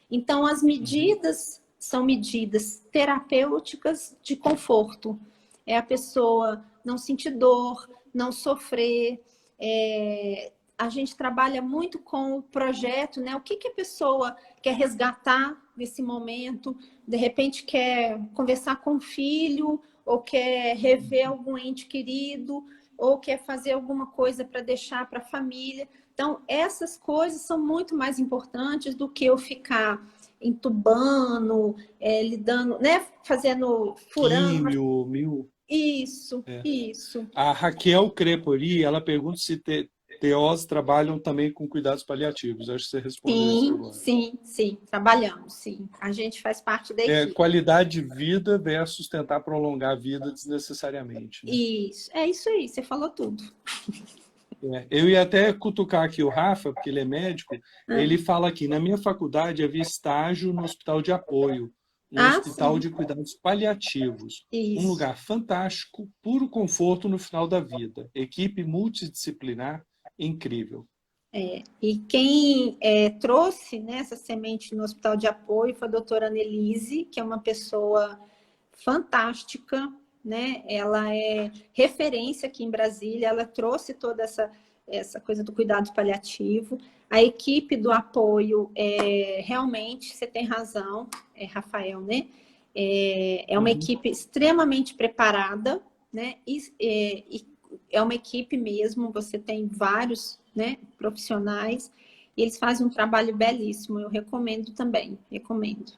Então, as Uhum. medidas são medidas terapêuticas de conforto. É a pessoa não sentir dor, não sofrer. A gente trabalha muito com o projeto, né? O que a pessoa quer resgatar nesse momento? De repente quer conversar com o filho, ou quer rever algum ente querido, ou quer fazer alguma coisa para deixar para a família. Então, essas coisas são muito mais importantes do que eu ficar entubando, lidando, né? Fazendo, furando. Químio, mil. Isso. A Raquel Crepori, ela pergunta se TOs trabalham também com cuidados paliativos. Acho que você respondeu isso Sim, agora. sim, sim. Trabalhamos, sim. A gente faz parte da equipe. Qualidade de vida versus tentar prolongar a vida desnecessariamente, né? É isso aí, você falou tudo. Eu ia até cutucar aqui o Rafa, porque ele é médico. Ele Ah, fala aqui, na minha faculdade havia estágio no hospital de apoio, um hospital sim, de cuidados paliativos. Um isso. lugar fantástico, puro conforto no final da vida. Equipe multidisciplinar incrível. E quem trouxe, né, essa semente no hospital de apoio foi a doutora Annelise, que é uma pessoa fantástica, né? Ela é referência aqui em Brasília, ela trouxe toda essa coisa do cuidado paliativo. A equipe do apoio, realmente, você tem razão, Rafael, né? É uma Uhum. equipe extremamente preparada, né? E é uma equipe mesmo, você tem vários, né, profissionais, e eles fazem um trabalho belíssimo, eu recomendo também, recomendo.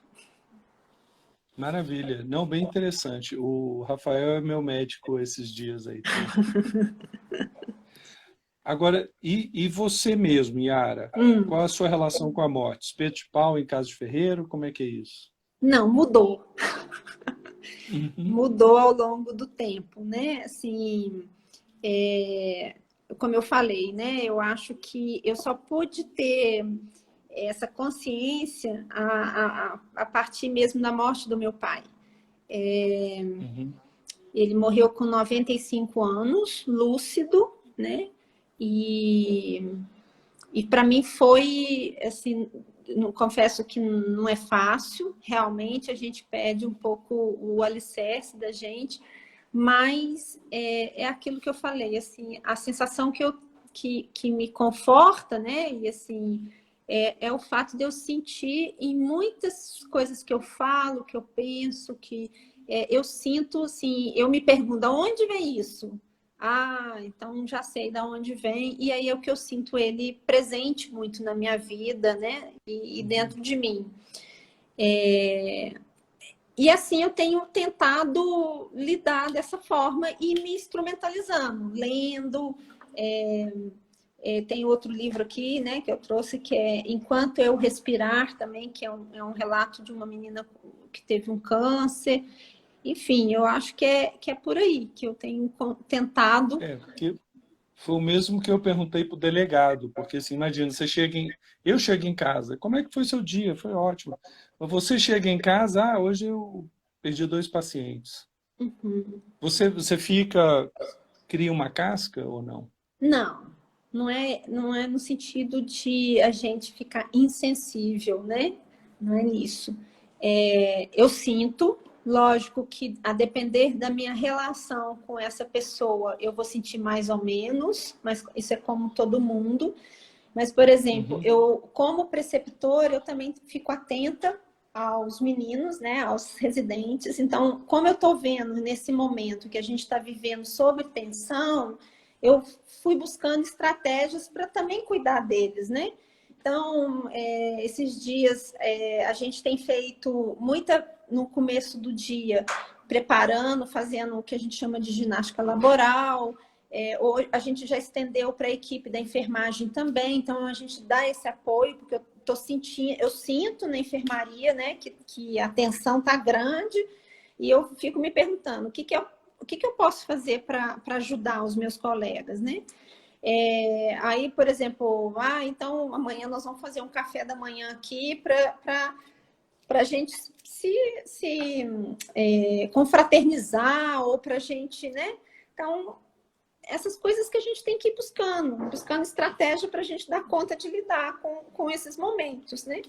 Maravilha. Não, bem interessante. O Rafael é meu médico esses dias aí também. Agora, e você mesmo, Yara? Hum. Qual a sua relação com a morte? Espeto de pau em casa de ferreiro? Como é que é isso? Não, mudou. Uhum, Mudou ao longo do tempo, né? Assim, é, como eu falei, né? Eu acho que eu só pude ter essa consciência a partir mesmo da morte do meu pai. uhum. Ele morreu com 95 anos, lúcido, né? E, e para mim foi, assim, não, confesso que não é fácil, realmente a gente perde um pouco o alicerce da gente, mas é aquilo que eu falei, assim, a sensação que me conforta, né? E assim, é o fato de eu sentir em muitas coisas que eu falo, que eu penso, que eu sinto, assim, eu me pergunto, de onde vem isso? Ah, então já sei de onde vem. E aí é o que eu sinto ele presente muito na minha vida, né? E Uhum. dentro de mim. E assim eu tenho tentado lidar dessa forma e me instrumentalizando, lendo. Tem outro livro aqui, né, que eu trouxe, que é Enquanto Eu Respirar também, que é um relato de uma menina que teve um câncer. Enfim, eu acho que é por aí que eu tenho tentado. Porque foi o mesmo que eu perguntei para o delegado, porque assim, imagina, eu chego em casa, como é que foi seu dia? Foi ótimo. Mas você chega em casa, hoje eu perdi 2 pacientes. Você cria uma casca ou não? Não, não é no sentido de a gente ficar insensível, né? Não é nisso. Eu sinto, lógico que a depender da minha relação com essa pessoa, eu vou sentir mais ou menos, mas isso é como todo mundo. Mas, por exemplo, Uhum. eu, como preceptora, eu também fico atenta aos meninos, né, aos residentes. Então, como eu estou vendo nesse momento que a gente está vivendo sob tensão, eu fui buscando estratégias para também cuidar deles, né? Então, esses dias a gente tem feito muita no começo do dia, preparando, fazendo o que a gente chama de ginástica laboral. Hoje a gente já estendeu para a equipe da enfermagem também, então a gente dá esse apoio, porque eu sinto na enfermaria, né, que a tensão está grande, e eu fico me perguntando o que eu posso fazer para ajudar os meus colegas, né? Aí, por exemplo, então amanhã nós vamos fazer um café da manhã aqui para a gente se confraternizar, ou para a gente, né? Então, essas coisas que a gente tem que ir buscando estratégia para a gente dar conta de lidar com esses momentos, né?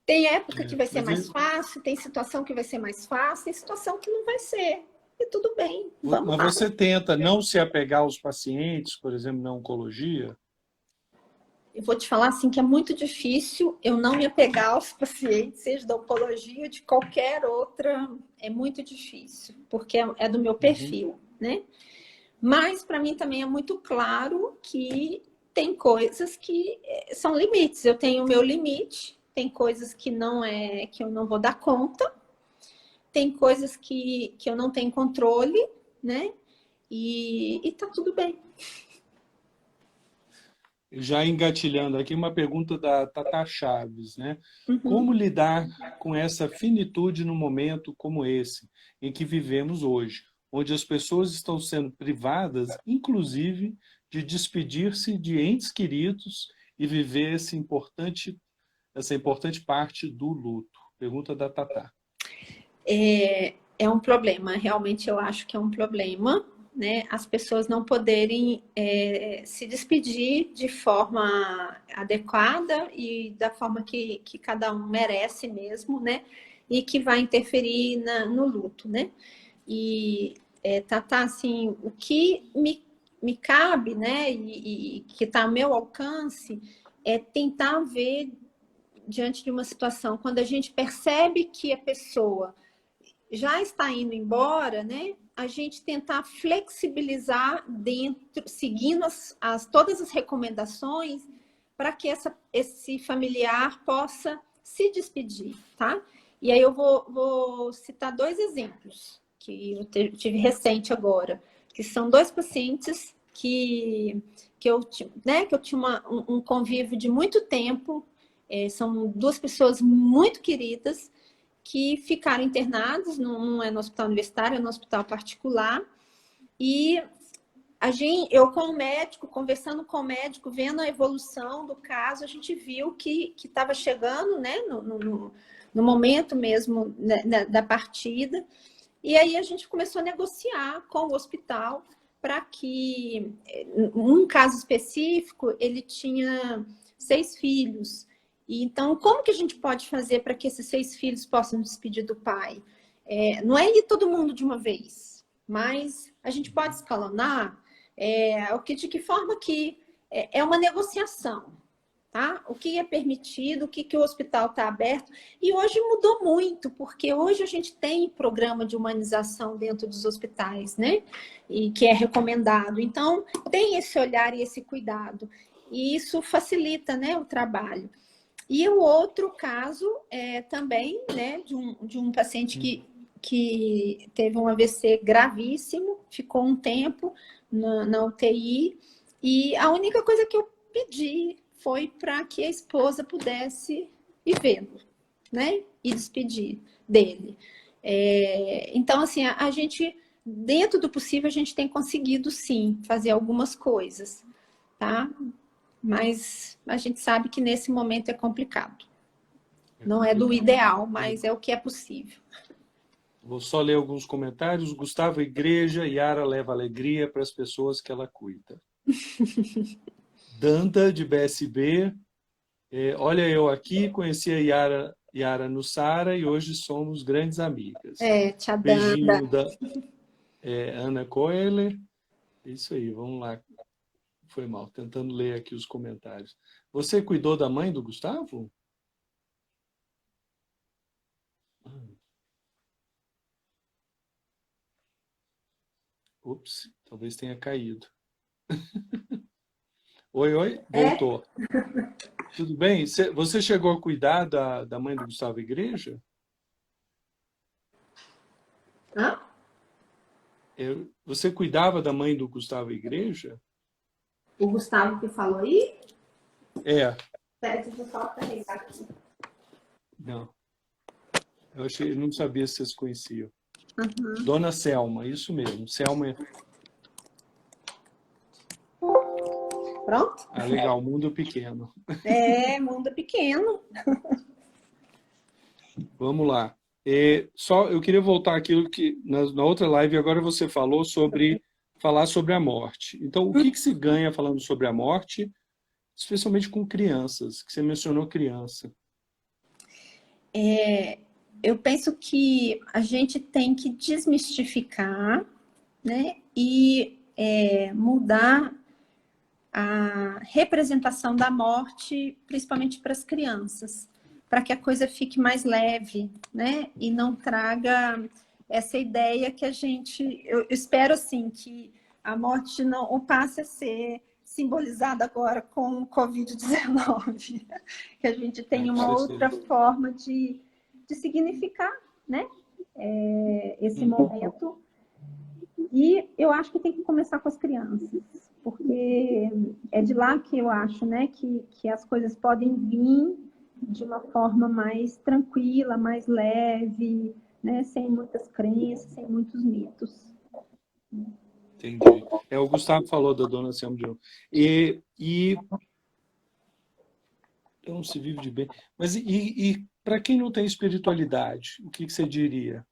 Tem época que vai ser Mas, mais fácil, tem situação que vai ser mais fácil, tem situação que não vai ser. E tudo bem, vamos mas lá. você tenta não se apegar aos pacientes, por exemplo, na oncologia? Eu vou te falar assim que é muito difícil eu não me apegar aos pacientes, seja da oncologia ou de qualquer outra, é muito difícil, porque é do meu Uhum. perfil, né? Mas para mim também é muito claro que tem coisas que são limites. Eu tenho o meu limite, tem coisas que eu não vou dar conta, tem coisas que eu não tenho controle, né? E tá tudo bem. Já engatilhando aqui uma pergunta da Tata Chaves, né? Uhum. Como lidar com essa finitude num momento como esse, em que vivemos hoje, onde as pessoas estão sendo privadas, inclusive, de despedir-se de entes queridos e viver essa importante parte do luto? Pergunta da Tata. É um problema, realmente eu acho que é um problema, né? As pessoas não poderem se despedir de forma adequada e da forma que cada um merece mesmo, né? E que vai interferir no luto, né? E tá assim, o que me cabe, né? E que está ao meu alcance é tentar ver diante de uma situação, quando a gente percebe que a pessoa já está indo embora, né? A gente tentar flexibilizar dentro, seguindo todas as recomendações para que esse familiar possa se despedir, tá? E aí eu vou citar 2 exemplos que eu tive recente agora, que são 2 pacientes que eu, né, que eu tinha um convívio de muito tempo. São duas pessoas muito queridas que ficaram internadas, não é no hospital universitário, é no hospital particular. E eu com o médico, conversando com o médico, vendo a evolução do caso, a gente viu que estava chegando, né, no momento mesmo, né, da partida. E aí a gente começou a negociar com o hospital para que, num caso específico, ele tinha 6 filhos. E então, como que a gente pode fazer para que esses 6 filhos possam despedir do pai? Não é ir todo mundo de uma vez, mas a gente pode escalonar. De que forma que é uma negociação, tá? O que é permitido, o que o hospital está aberto. E hoje mudou muito, porque hoje a gente tem programa de humanização dentro dos hospitais, né? E que é recomendado. Então, tem esse olhar e esse cuidado. E isso facilita, né, o trabalho. E o outro caso também, né, de um paciente que teve um AVC gravíssimo, ficou um tempo na UTI, e a única coisa que eu pedi foi para que a esposa pudesse ir vê-lo, né, e despedir dele. Então, assim, a gente, dentro do possível, a gente tem conseguido, sim, fazer algumas coisas, tá? Mas a gente sabe que nesse momento é complicado. Não é do ideal, mas é o que é possível. Vou só ler alguns comentários. Gustavo Igreja, Yara leva alegria para as pessoas que ela cuida. Danda, de BSB. Olha eu aqui, conheci a Yara no Sara e hoje somos grandes amigas. Tia Danda. Beijinho da Ana Coeler. Isso aí, vamos lá. Foi mal, tentando ler aqui os comentários. Você cuidou da mãe do Gustavo? Ups, talvez tenha caído. Oi, voltou. Tudo bem? Você chegou a cuidar da mãe do Gustavo Igreja? Hã? Você cuidava da mãe do Gustavo Igreja? O Gustavo que falou aí? É. Pera, deixa eu só carregar aqui. Não. Eu não sabia se vocês conheciam. Uhum. Dona Selma, isso mesmo. Selma. Pronto? Ah, legal, mundo pequeno. Mundo pequeno. Vamos lá. Só eu queria voltar àquilo que na outra live agora você falou sobre falar sobre a morte. Então, o que se ganha falando sobre a morte, especialmente com crianças, que você mencionou criança? Eu penso que a gente tem que desmistificar, né, e mudar a representação da morte, principalmente para as crianças, para que a coisa fique mais leve, né, e não traga essa ideia que eu espero assim que a morte não passe a ser simbolizada agora com o Covid-19, que a gente tem uma outra forma de significar, né, esse momento. E eu acho que tem que começar com as crianças, porque é de lá que eu acho, né, que as coisas podem vir de uma forma mais tranquila, mais leve, né, sem muitas crenças, sem muitos mitos. Entendi. O Gustavo falou da Dona Selma de novo. E não se vive de bem. Mas para quem não tem espiritualidade, o que você diria?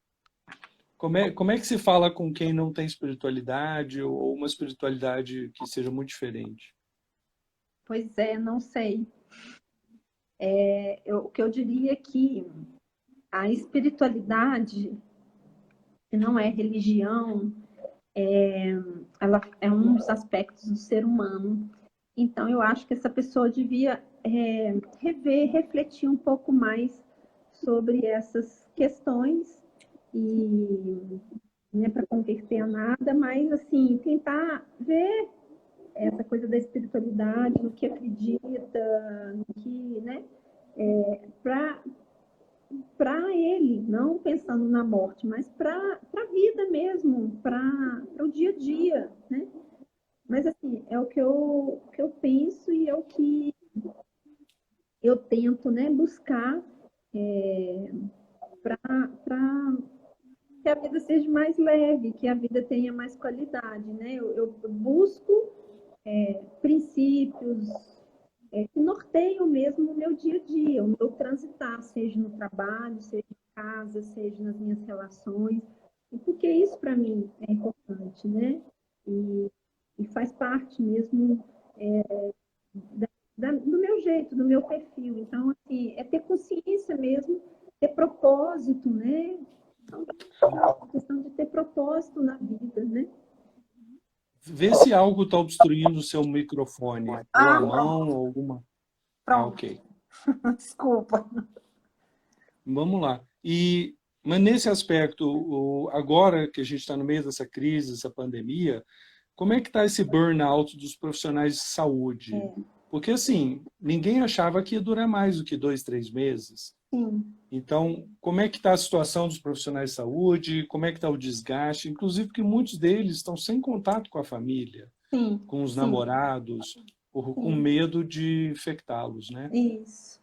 Como é que se fala com quem não tem espiritualidade ou uma espiritualidade que seja muito diferente? Pois não sei. O que eu diria é que a espiritualidade, que não é religião, ela é um dos aspectos do ser humano. Então, eu acho que essa pessoa devia rever, refletir um pouco mais sobre essas questões e não é para converter a nada, mas assim, tentar ver essa coisa da espiritualidade, no que acredita, no que, né, para ele, não pensando na morte, mas para a vida mesmo, para o dia a dia, né? Mas, assim, é o que eu penso e é o que eu tento, né, buscar para que a vida seja mais leve, que a vida tenha mais qualidade, né? Eu busco princípios que norteiam mesmo o meu dia a dia, o meu transitar, seja no trabalho, seja em casa, seja nas minhas relações, e porque isso para mim é importante, né? E, e faz parte mesmo do meu jeito, do meu perfil. Então, assim, é ter consciência mesmo, ter propósito, né? Então, a questão de ter propósito na vida, né? Vê se algo está obstruindo o seu microfone, ou a Ah, mão, ou alguma... Ah, pronto. ok. Desculpa. Vamos lá. Mas nesse aspecto, agora que a gente está no meio dessa crise, dessa pandemia, como é que está esse burnout dos profissionais de saúde? Porque, assim, ninguém achava que ia durar mais do que 2, 3 meses. Sim, Então, como é que está a situação dos profissionais de saúde? Como é que está o desgaste? Inclusive porque muitos deles estão sem contato com a família, sim, com os sim, namorados, com sim. medo de infectá-los, né? Isso.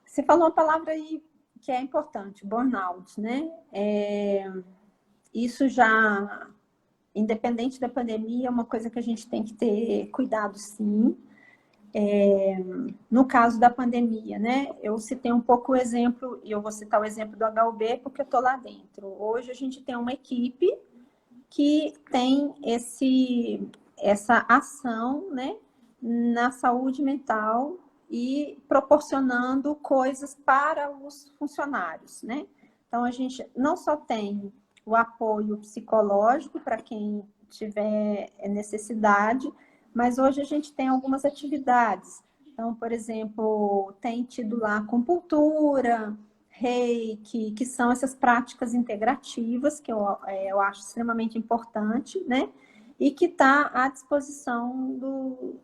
Você falou uma palavra aí que é importante, burnout, né? Isso já, independente da pandemia, é uma coisa que a gente tem que ter cuidado, sim. No caso da pandemia, né? Eu citei um pouco o exemplo, e eu vou citar o exemplo do HUB, porque eu estou lá dentro. Hoje a gente tem uma equipe que tem essa ação, né, na saúde mental e proporcionando coisas para os funcionários, né? Então, a gente não só tem o apoio psicológico para quem tiver necessidade, mas hoje a gente tem algumas atividades. Então, por exemplo, tem tido lá acupuntura, reiki, que são essas práticas integrativas, que eu acho extremamente importante, né? E que está à disposição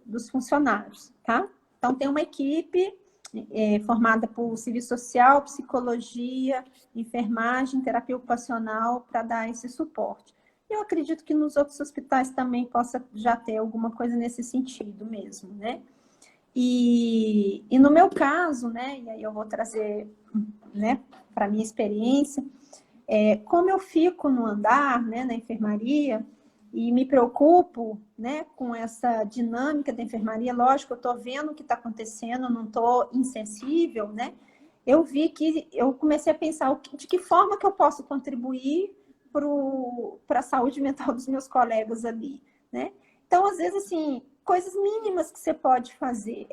dos funcionários, tá? Então, tem uma equipe formada por serviço social, psicologia, enfermagem, terapia ocupacional, para dar esse suporte. Eu acredito que nos outros hospitais também possa já ter alguma coisa nesse sentido mesmo, né? E no meu caso, né, e aí eu vou trazer, né, para a minha experiência, como eu fico no andar, né, na enfermaria, e me preocupo, né, com essa dinâmica da enfermaria, lógico, eu estou vendo o que está acontecendo, não estou insensível, né, eu vi que eu comecei a pensar de que forma que eu posso contribuir para a saúde mental dos meus colegas ali, né? Então, às vezes, assim, coisas mínimas que você pode fazer.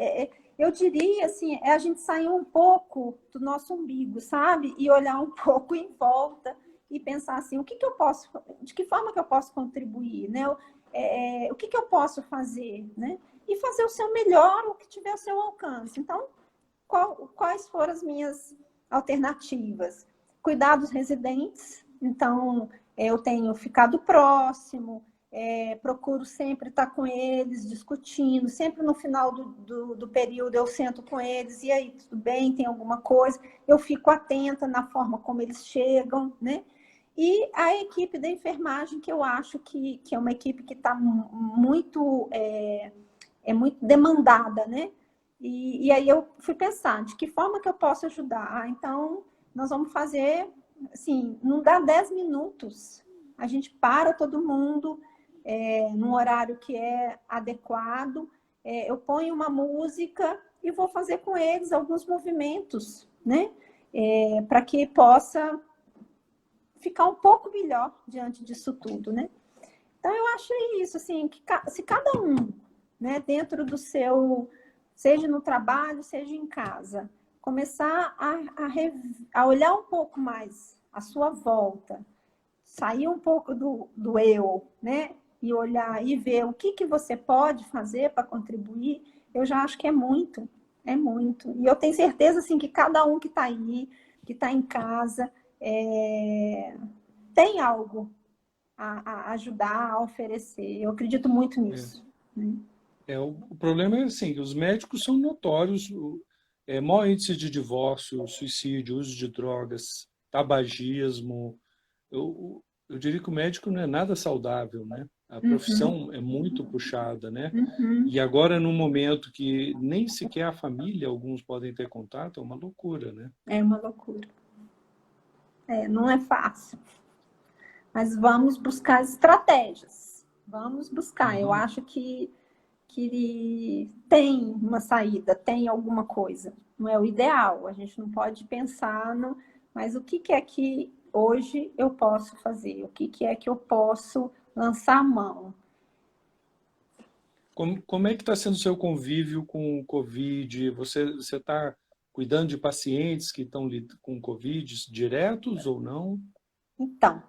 Eu diria, assim, a gente sair um pouco do nosso umbigo, sabe? E olhar um pouco em volta e pensar assim, o que que eu posso, de que forma que eu posso contribuir, né? O que que eu posso fazer, né? E fazer o seu melhor, o que tiver ao seu alcance. Então, quais foram as minhas alternativas? Cuidar dos residentes, então eu tenho ficado próximo, procuro sempre estar com eles, discutindo, sempre no final do período eu sento com eles, e aí, tudo bem, tem alguma coisa? Eu fico atenta na forma como eles chegam, né? E a equipe da enfermagem, que eu acho que é uma equipe que está muito, muito demandada, né? E aí eu fui pensar, de que forma que eu posso ajudar? Ah, então, nós vamos fazer, assim, não dá 10 minutos. A gente para todo mundo num horário que é adequado. Eu ponho uma música e vou fazer com eles alguns movimentos, né? Para que possa ficar um pouco melhor diante disso tudo, né? Então, eu acho isso, assim, que se cada um, né, dentro do seu, seja no trabalho, seja em casa, começar a olhar um pouco mais à sua volta, sair um pouco do eu, né, e olhar e ver o que você pode fazer para contribuir, eu já acho que é muito, é muito. E eu tenho certeza, assim, que cada um que está aí, que está em casa, tem algo a ajudar, a oferecer. Eu acredito muito É. nisso. Né? O problema é assim, que os médicos são notórios, maior índice de divórcio, suicídio, uso de drogas, tabagismo. Eu diria que o médico não é nada saudável, né? A Uhum. profissão é muito puxada, né? Uhum. E agora, num momento que nem sequer a família, alguns podem ter contato, é uma loucura, né? É uma loucura. Não é fácil. Mas vamos buscar estratégias. Vamos buscar. Eu Uhum. acho que tem uma saída, tem alguma coisa. Não é o ideal. A gente não pode pensar no. Mas o que é que hoje eu posso fazer? O que é que eu posso lançar a mão? Como é que está sendo o seu convívio com o Covid? Você está cuidando de pacientes que estão com Covid diretos ou não? Então,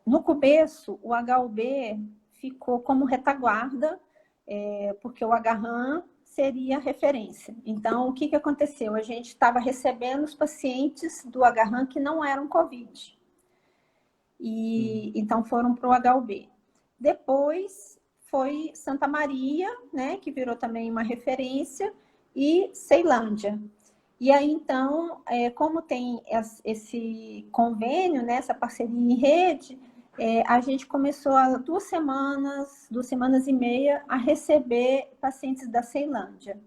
no começo, o HUB ficou como retaguarda, porque o Agarram seria referência. Então, o que aconteceu? A gente estava recebendo os pacientes do Agarram que não eram Covid. E Uhum. então foram para o HUB. Depois foi Santa Maria, né, que virou também uma referência, e Ceilândia. E aí, então, como tem esse convênio, né, essa parceria em rede, a gente começou há 2 semanas e meia, a receber pacientes da Ceilândia.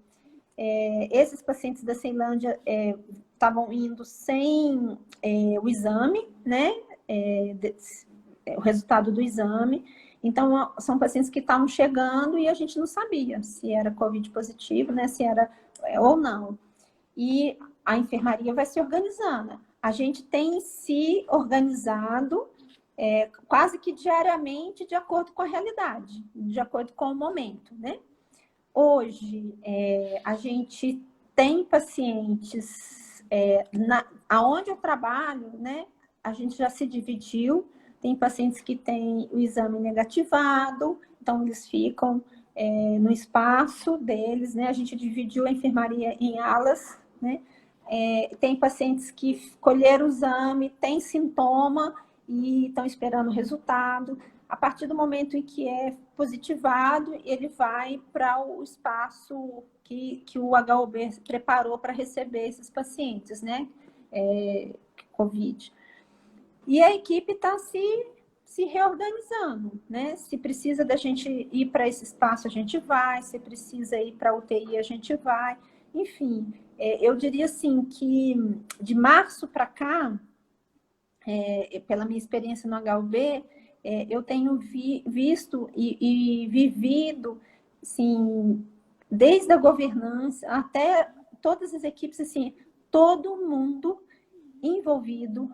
Esses pacientes da Ceilândia estavam indo sem o exame, né, o resultado do exame. Então, são pacientes que estavam chegando e a gente não sabia se era COVID positivo, né, se era ou não. E a enfermaria vai se organizando. A gente tem se organizado quase que diariamente de acordo com a realidade, de acordo com o momento, né? Hoje, a gente tem pacientes, aonde eu trabalho, né? A gente já se dividiu, tem pacientes que têm o exame negativado, então eles ficam no espaço deles, né? A gente dividiu a enfermaria em alas, né? Tem pacientes que colheram o exame, tem sintoma e estão esperando o resultado. A partir do momento em que é positivado, ele vai para o espaço que o HUB preparou para receber esses pacientes, né? Covid. E a equipe está se reorganizando, né? Se precisa da gente ir para esse espaço, a gente vai. Se precisa ir para a UTI, a gente vai. Enfim, eu diria assim que de março para cá, pela minha experiência no HUB, eu tenho visto e vivido, assim, desde a governança até todas as equipes, assim, todo mundo envolvido,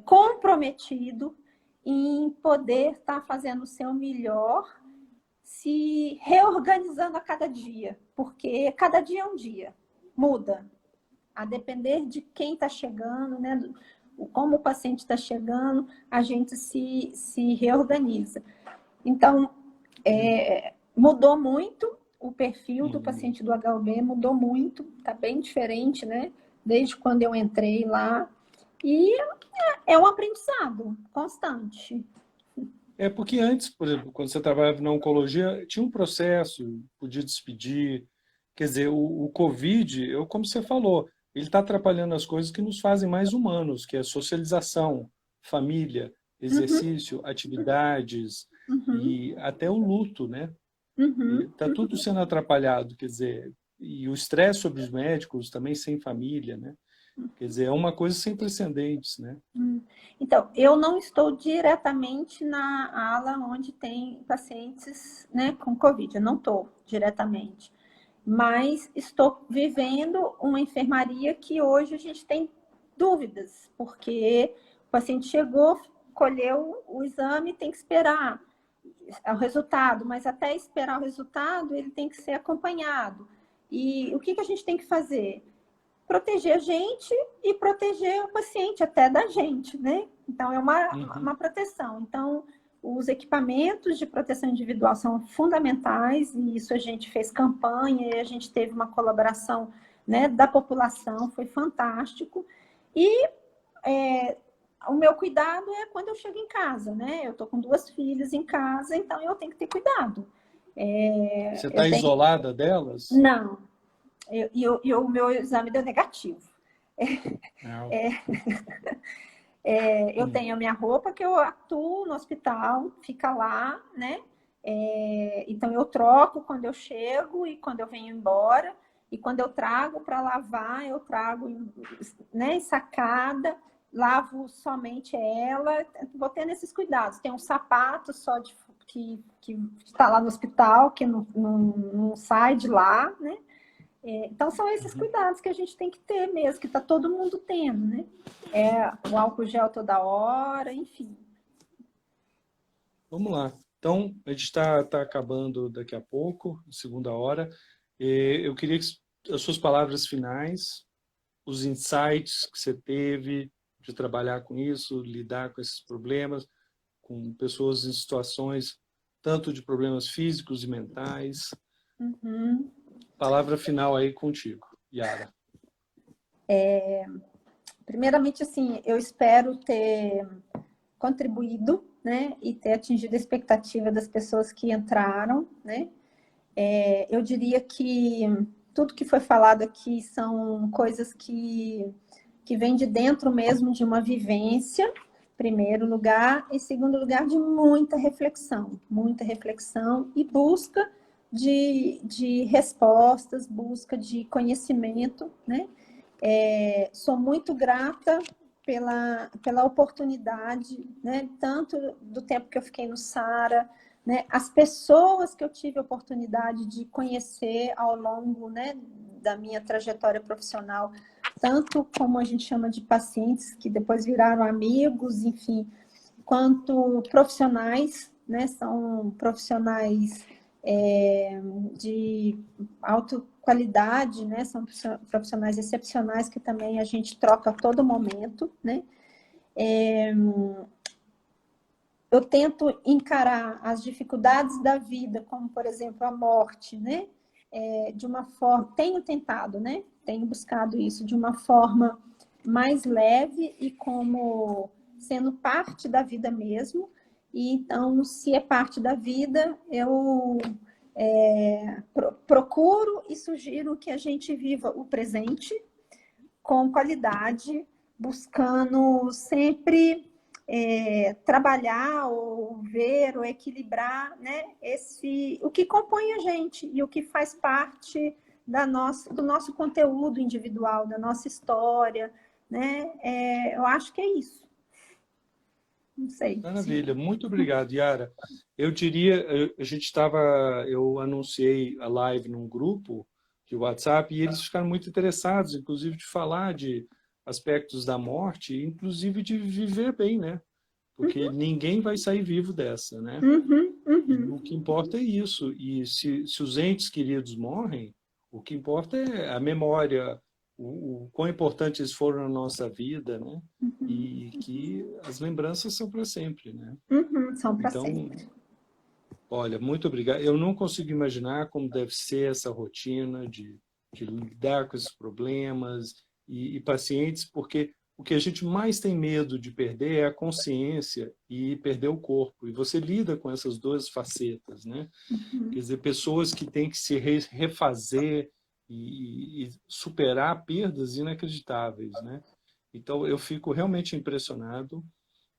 comprometido em poder estar fazendo o seu melhor, se reorganizando a cada dia, porque cada dia é um dia, muda, a depender de quem está chegando, né? Como o paciente está chegando, a gente se reorganiza. Então, mudou muito o perfil do Uhum. paciente do HUB, mudou muito, está bem diferente, né? Desde quando eu entrei lá. E é um aprendizado constante. É porque antes, por exemplo, quando você trabalhava na oncologia, tinha um processo, podia despedir. Quer dizer, o Covid, como você falou, ele está atrapalhando as coisas que nos fazem mais humanos, que é socialização, família, Uhum, exercício, atividades uhum, e até o luto, né? uhum. Está tudo sendo atrapalhado, quer dizer, e o estresse sobre os médicos também sem família, né? Quer dizer, é uma coisa sem precedentes, né? Então, eu não estou diretamente na ala onde tem pacientes, né, com Covid, eu não estou diretamente, mas estou vivendo uma enfermaria que hoje a gente tem dúvidas, porque o paciente chegou, colheu o exame, tem que esperar o resultado, mas até esperar o resultado, ele tem que ser acompanhado. E o que a gente tem que fazer? Proteger a gente e proteger o paciente até da gente, né? Então, é Uhum. uma proteção. Então, os equipamentos de proteção individual são fundamentais e isso a gente fez campanha e a gente teve uma colaboração, né, da população, foi fantástico. E o meu cuidado é quando eu chego em casa, né? Eu estou com 2 filhas em casa, então eu tenho que ter cuidado. Você Eu está tenho... isolada delas? Não, e o meu exame deu negativo. Não. Eu tenho a minha roupa que eu atuo no hospital, fica lá, né? Então eu troco quando eu chego e quando eu venho embora. E quando eu trago para lavar, eu trago, né, ensacada, lavo somente ela. Vou tendo esses cuidados. Tem um sapato só que está lá no hospital, que não sai de lá, né? Então, são esses cuidados que a gente tem que ter mesmo, que está todo mundo tendo, né? O álcool gel toda hora, enfim. Vamos lá. Então, a gente está acabando daqui a pouco, segunda hora. Eu queria que as suas palavras finais, os insights que você teve de trabalhar com isso, lidar com esses problemas, com pessoas em situações tanto de problemas físicos e mentais. Uhum. Palavra final aí contigo, Yara. Primeiramente, assim, eu espero ter contribuído, né, e ter atingido a expectativa das pessoas que entraram, né? Eu diria que tudo que foi falado aqui são coisas que vêm de dentro mesmo de uma vivência, primeiro lugar, e segundo lugar, de muita reflexão e busca de respostas, busca de conhecimento, né? Sou muito grata pela oportunidade, né? Tanto do tempo que eu fiquei no Sara, né? As pessoas que eu tive a oportunidade de conhecer ao longo, né, da minha trajetória profissional, tanto como a gente chama de pacientes, que depois viraram amigos, enfim, quanto profissionais, né? São profissionais de alta qualidade, né? São profissionais excepcionais que também a gente troca a todo momento, né? Eu tento encarar as dificuldades da vida, como, por exemplo, a morte, né? De uma forma... Tenho tentado, né? Tenho buscado isso de uma forma mais leve e como sendo parte da vida mesmo. E, então, se é parte da vida, eu procuro e sugiro que a gente viva o presente com qualidade, buscando sempre trabalhar ou ver ou equilibrar, né, o que compõe a gente e o que faz parte do nosso conteúdo individual, da nossa história, né? Eu acho que é isso. Não sei. Maravilha, muito obrigado, Yara. Eu diria, eu anunciei a live num grupo de WhatsApp e eles ficaram muito interessados, inclusive de falar de aspectos da morte, inclusive de viver bem, né? Porque ninguém vai sair vivo dessa, né? E o que importa é isso. E se os entes queridos morrem, o que importa é a memória, o quão importantes eles foram na nossa vida, né? E que as lembranças são para sempre, né? São para Então, sempre. olha, muito obrigado. Eu não consigo imaginar como deve ser essa rotina de lidar com esses problemas e pacientes, porque o que a gente mais tem medo de perder é a consciência e perder o corpo. E você lida com essas duas facetas, né? Quer dizer, pessoas que têm que se refazer e superar perdas inacreditáveis, né? Então, eu fico realmente impressionado.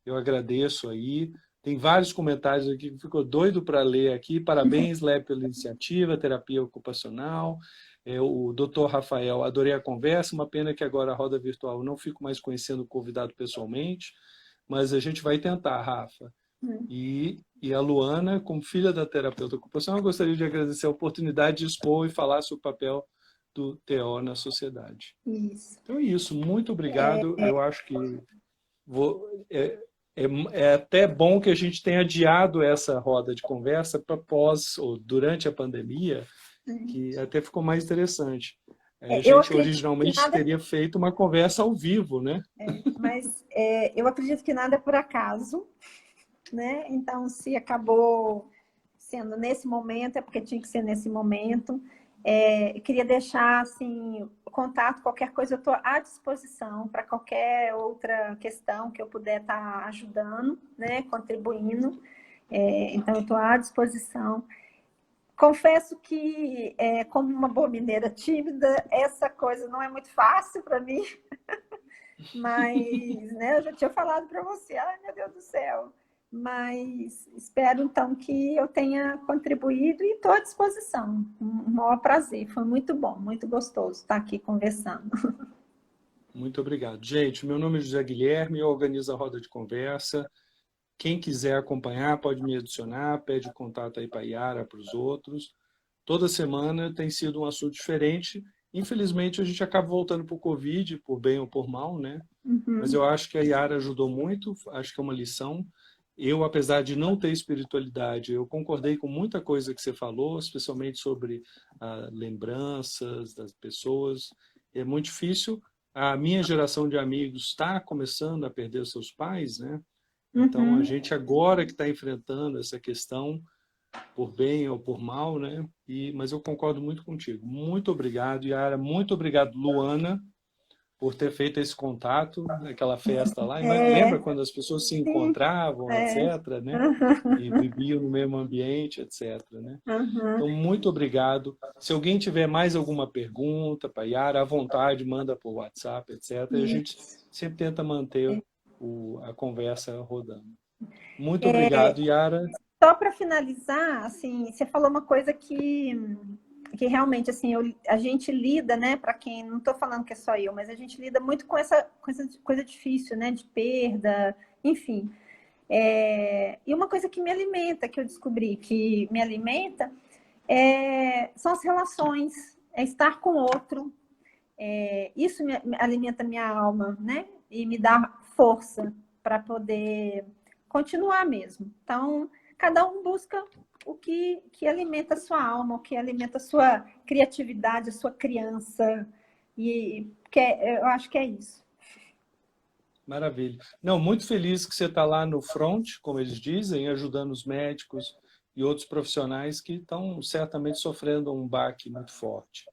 Eu agradeço aí. Tem vários comentários aqui que ficou doido para ler aqui. Parabéns, Lé, pela iniciativa, terapia ocupacional. O doutor Rafael, adorei a conversa. Uma pena que agora a roda virtual eu não fico mais conhecendo o convidado pessoalmente, mas a gente vai tentar, Rafa. E a Luana, como filha da terapeuta ocupacional, eu gostaria de agradecer a oportunidade de expor e falar sobre o papel do TO na sociedade. Isso. Então é isso. Muito obrigado. Eu acho que é até bom que a gente tenha adiado essa roda de conversa para pós ou durante a pandemia, que até ficou mais interessante. A Eu gente acredito que originalmente nada, teria feito uma conversa ao vivo, né? mas eu acredito que nada é por acaso, né? Então, se acabou sendo nesse momento, é porque tinha que ser nesse momento. Eu queria deixar assim, o contato, qualquer coisa, eu estou à disposição para qualquer outra questão que eu puder estar ajudando, né? Contribuindo. Então, eu estou à disposição. Confesso que, como uma boa mineira tímida, essa coisa não é muito fácil para mim. Mas, né, eu já tinha falado para você, ai meu Deus do céu. Mas espero então que eu tenha contribuído e estou à disposição. Um maior prazer, foi muito bom, muito gostoso estar aqui conversando. Muito obrigado. Gente, meu nome é José Guilherme, eu organizo a roda de conversa. Quem quiser acompanhar pode me adicionar, pede contato aí para a Yara, para os outros. Toda semana tem sido um assunto diferente. Infelizmente, a gente acaba voltando para o Covid, por bem ou por mal, né? Mas Uhum, eu acho que a Yara ajudou muito, acho que é uma lição. Eu, apesar de não ter espiritualidade, eu concordei com muita coisa que você falou, especialmente sobre lembranças das pessoas. É muito difícil. A minha geração de amigos está começando a perder os seus pais, né? Então, a uhum. gente agora que está enfrentando essa questão, por bem ou por mal, né? Mas eu concordo muito contigo. Muito obrigado, Yara. Muito obrigado, Luana, por ter feito esse contato naquela festa lá. Lembra É, quando as pessoas se sim, encontravam, é. etc., né? E Uhum, viviam no mesmo ambiente, etc., né? uhum. Então, muito obrigado. Se alguém tiver mais alguma pergunta para Yara, à vontade, manda por WhatsApp, etc. E a gente Isso. sempre tenta manter a conversa rodando. Muito É, obrigado, Yara. só para finalizar, assim, você falou uma coisa que realmente assim a gente lida, né? Para quem não estou falando que é só eu, mas a gente lida muito com essa coisa difícil, né? De perda, enfim. E uma coisa que me alimenta, que eu descobri que me alimenta, são as relações, é estar com o outro. Isso me alimenta minha alma, né? E me dá força para poder continuar mesmo. Então, cada um busca o que alimenta a sua alma, o que alimenta a sua criatividade, a sua criança. E eu acho que é isso. Maravilha. Não, muito feliz que você está lá no front, como eles dizem, ajudando os médicos e outros profissionais que estão certamente sofrendo um baque muito forte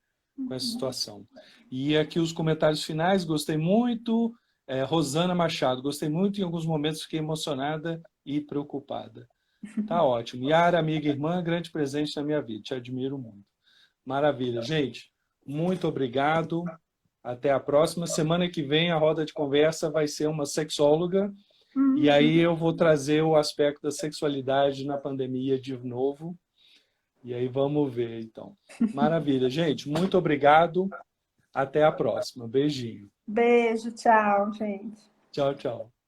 com essa situação. E aqui os comentários finais, gostei muito. Rosana Machado, gostei muito, em alguns momentos fiquei emocionada e preocupada. Tá ótimo. Yara, amiga e irmã, grande presente na minha vida, te admiro muito. Maravilha. Gente, muito obrigado. Até a próxima. Semana que vem a roda de conversa vai ser uma sexóloga e aí Uhum. eu vou trazer o aspecto da sexualidade na pandemia de novo. E aí vamos ver, então. Maravilha, gente. Muito obrigado. Até a próxima. Beijinho. Beijo, tchau, gente. Tchau, tchau.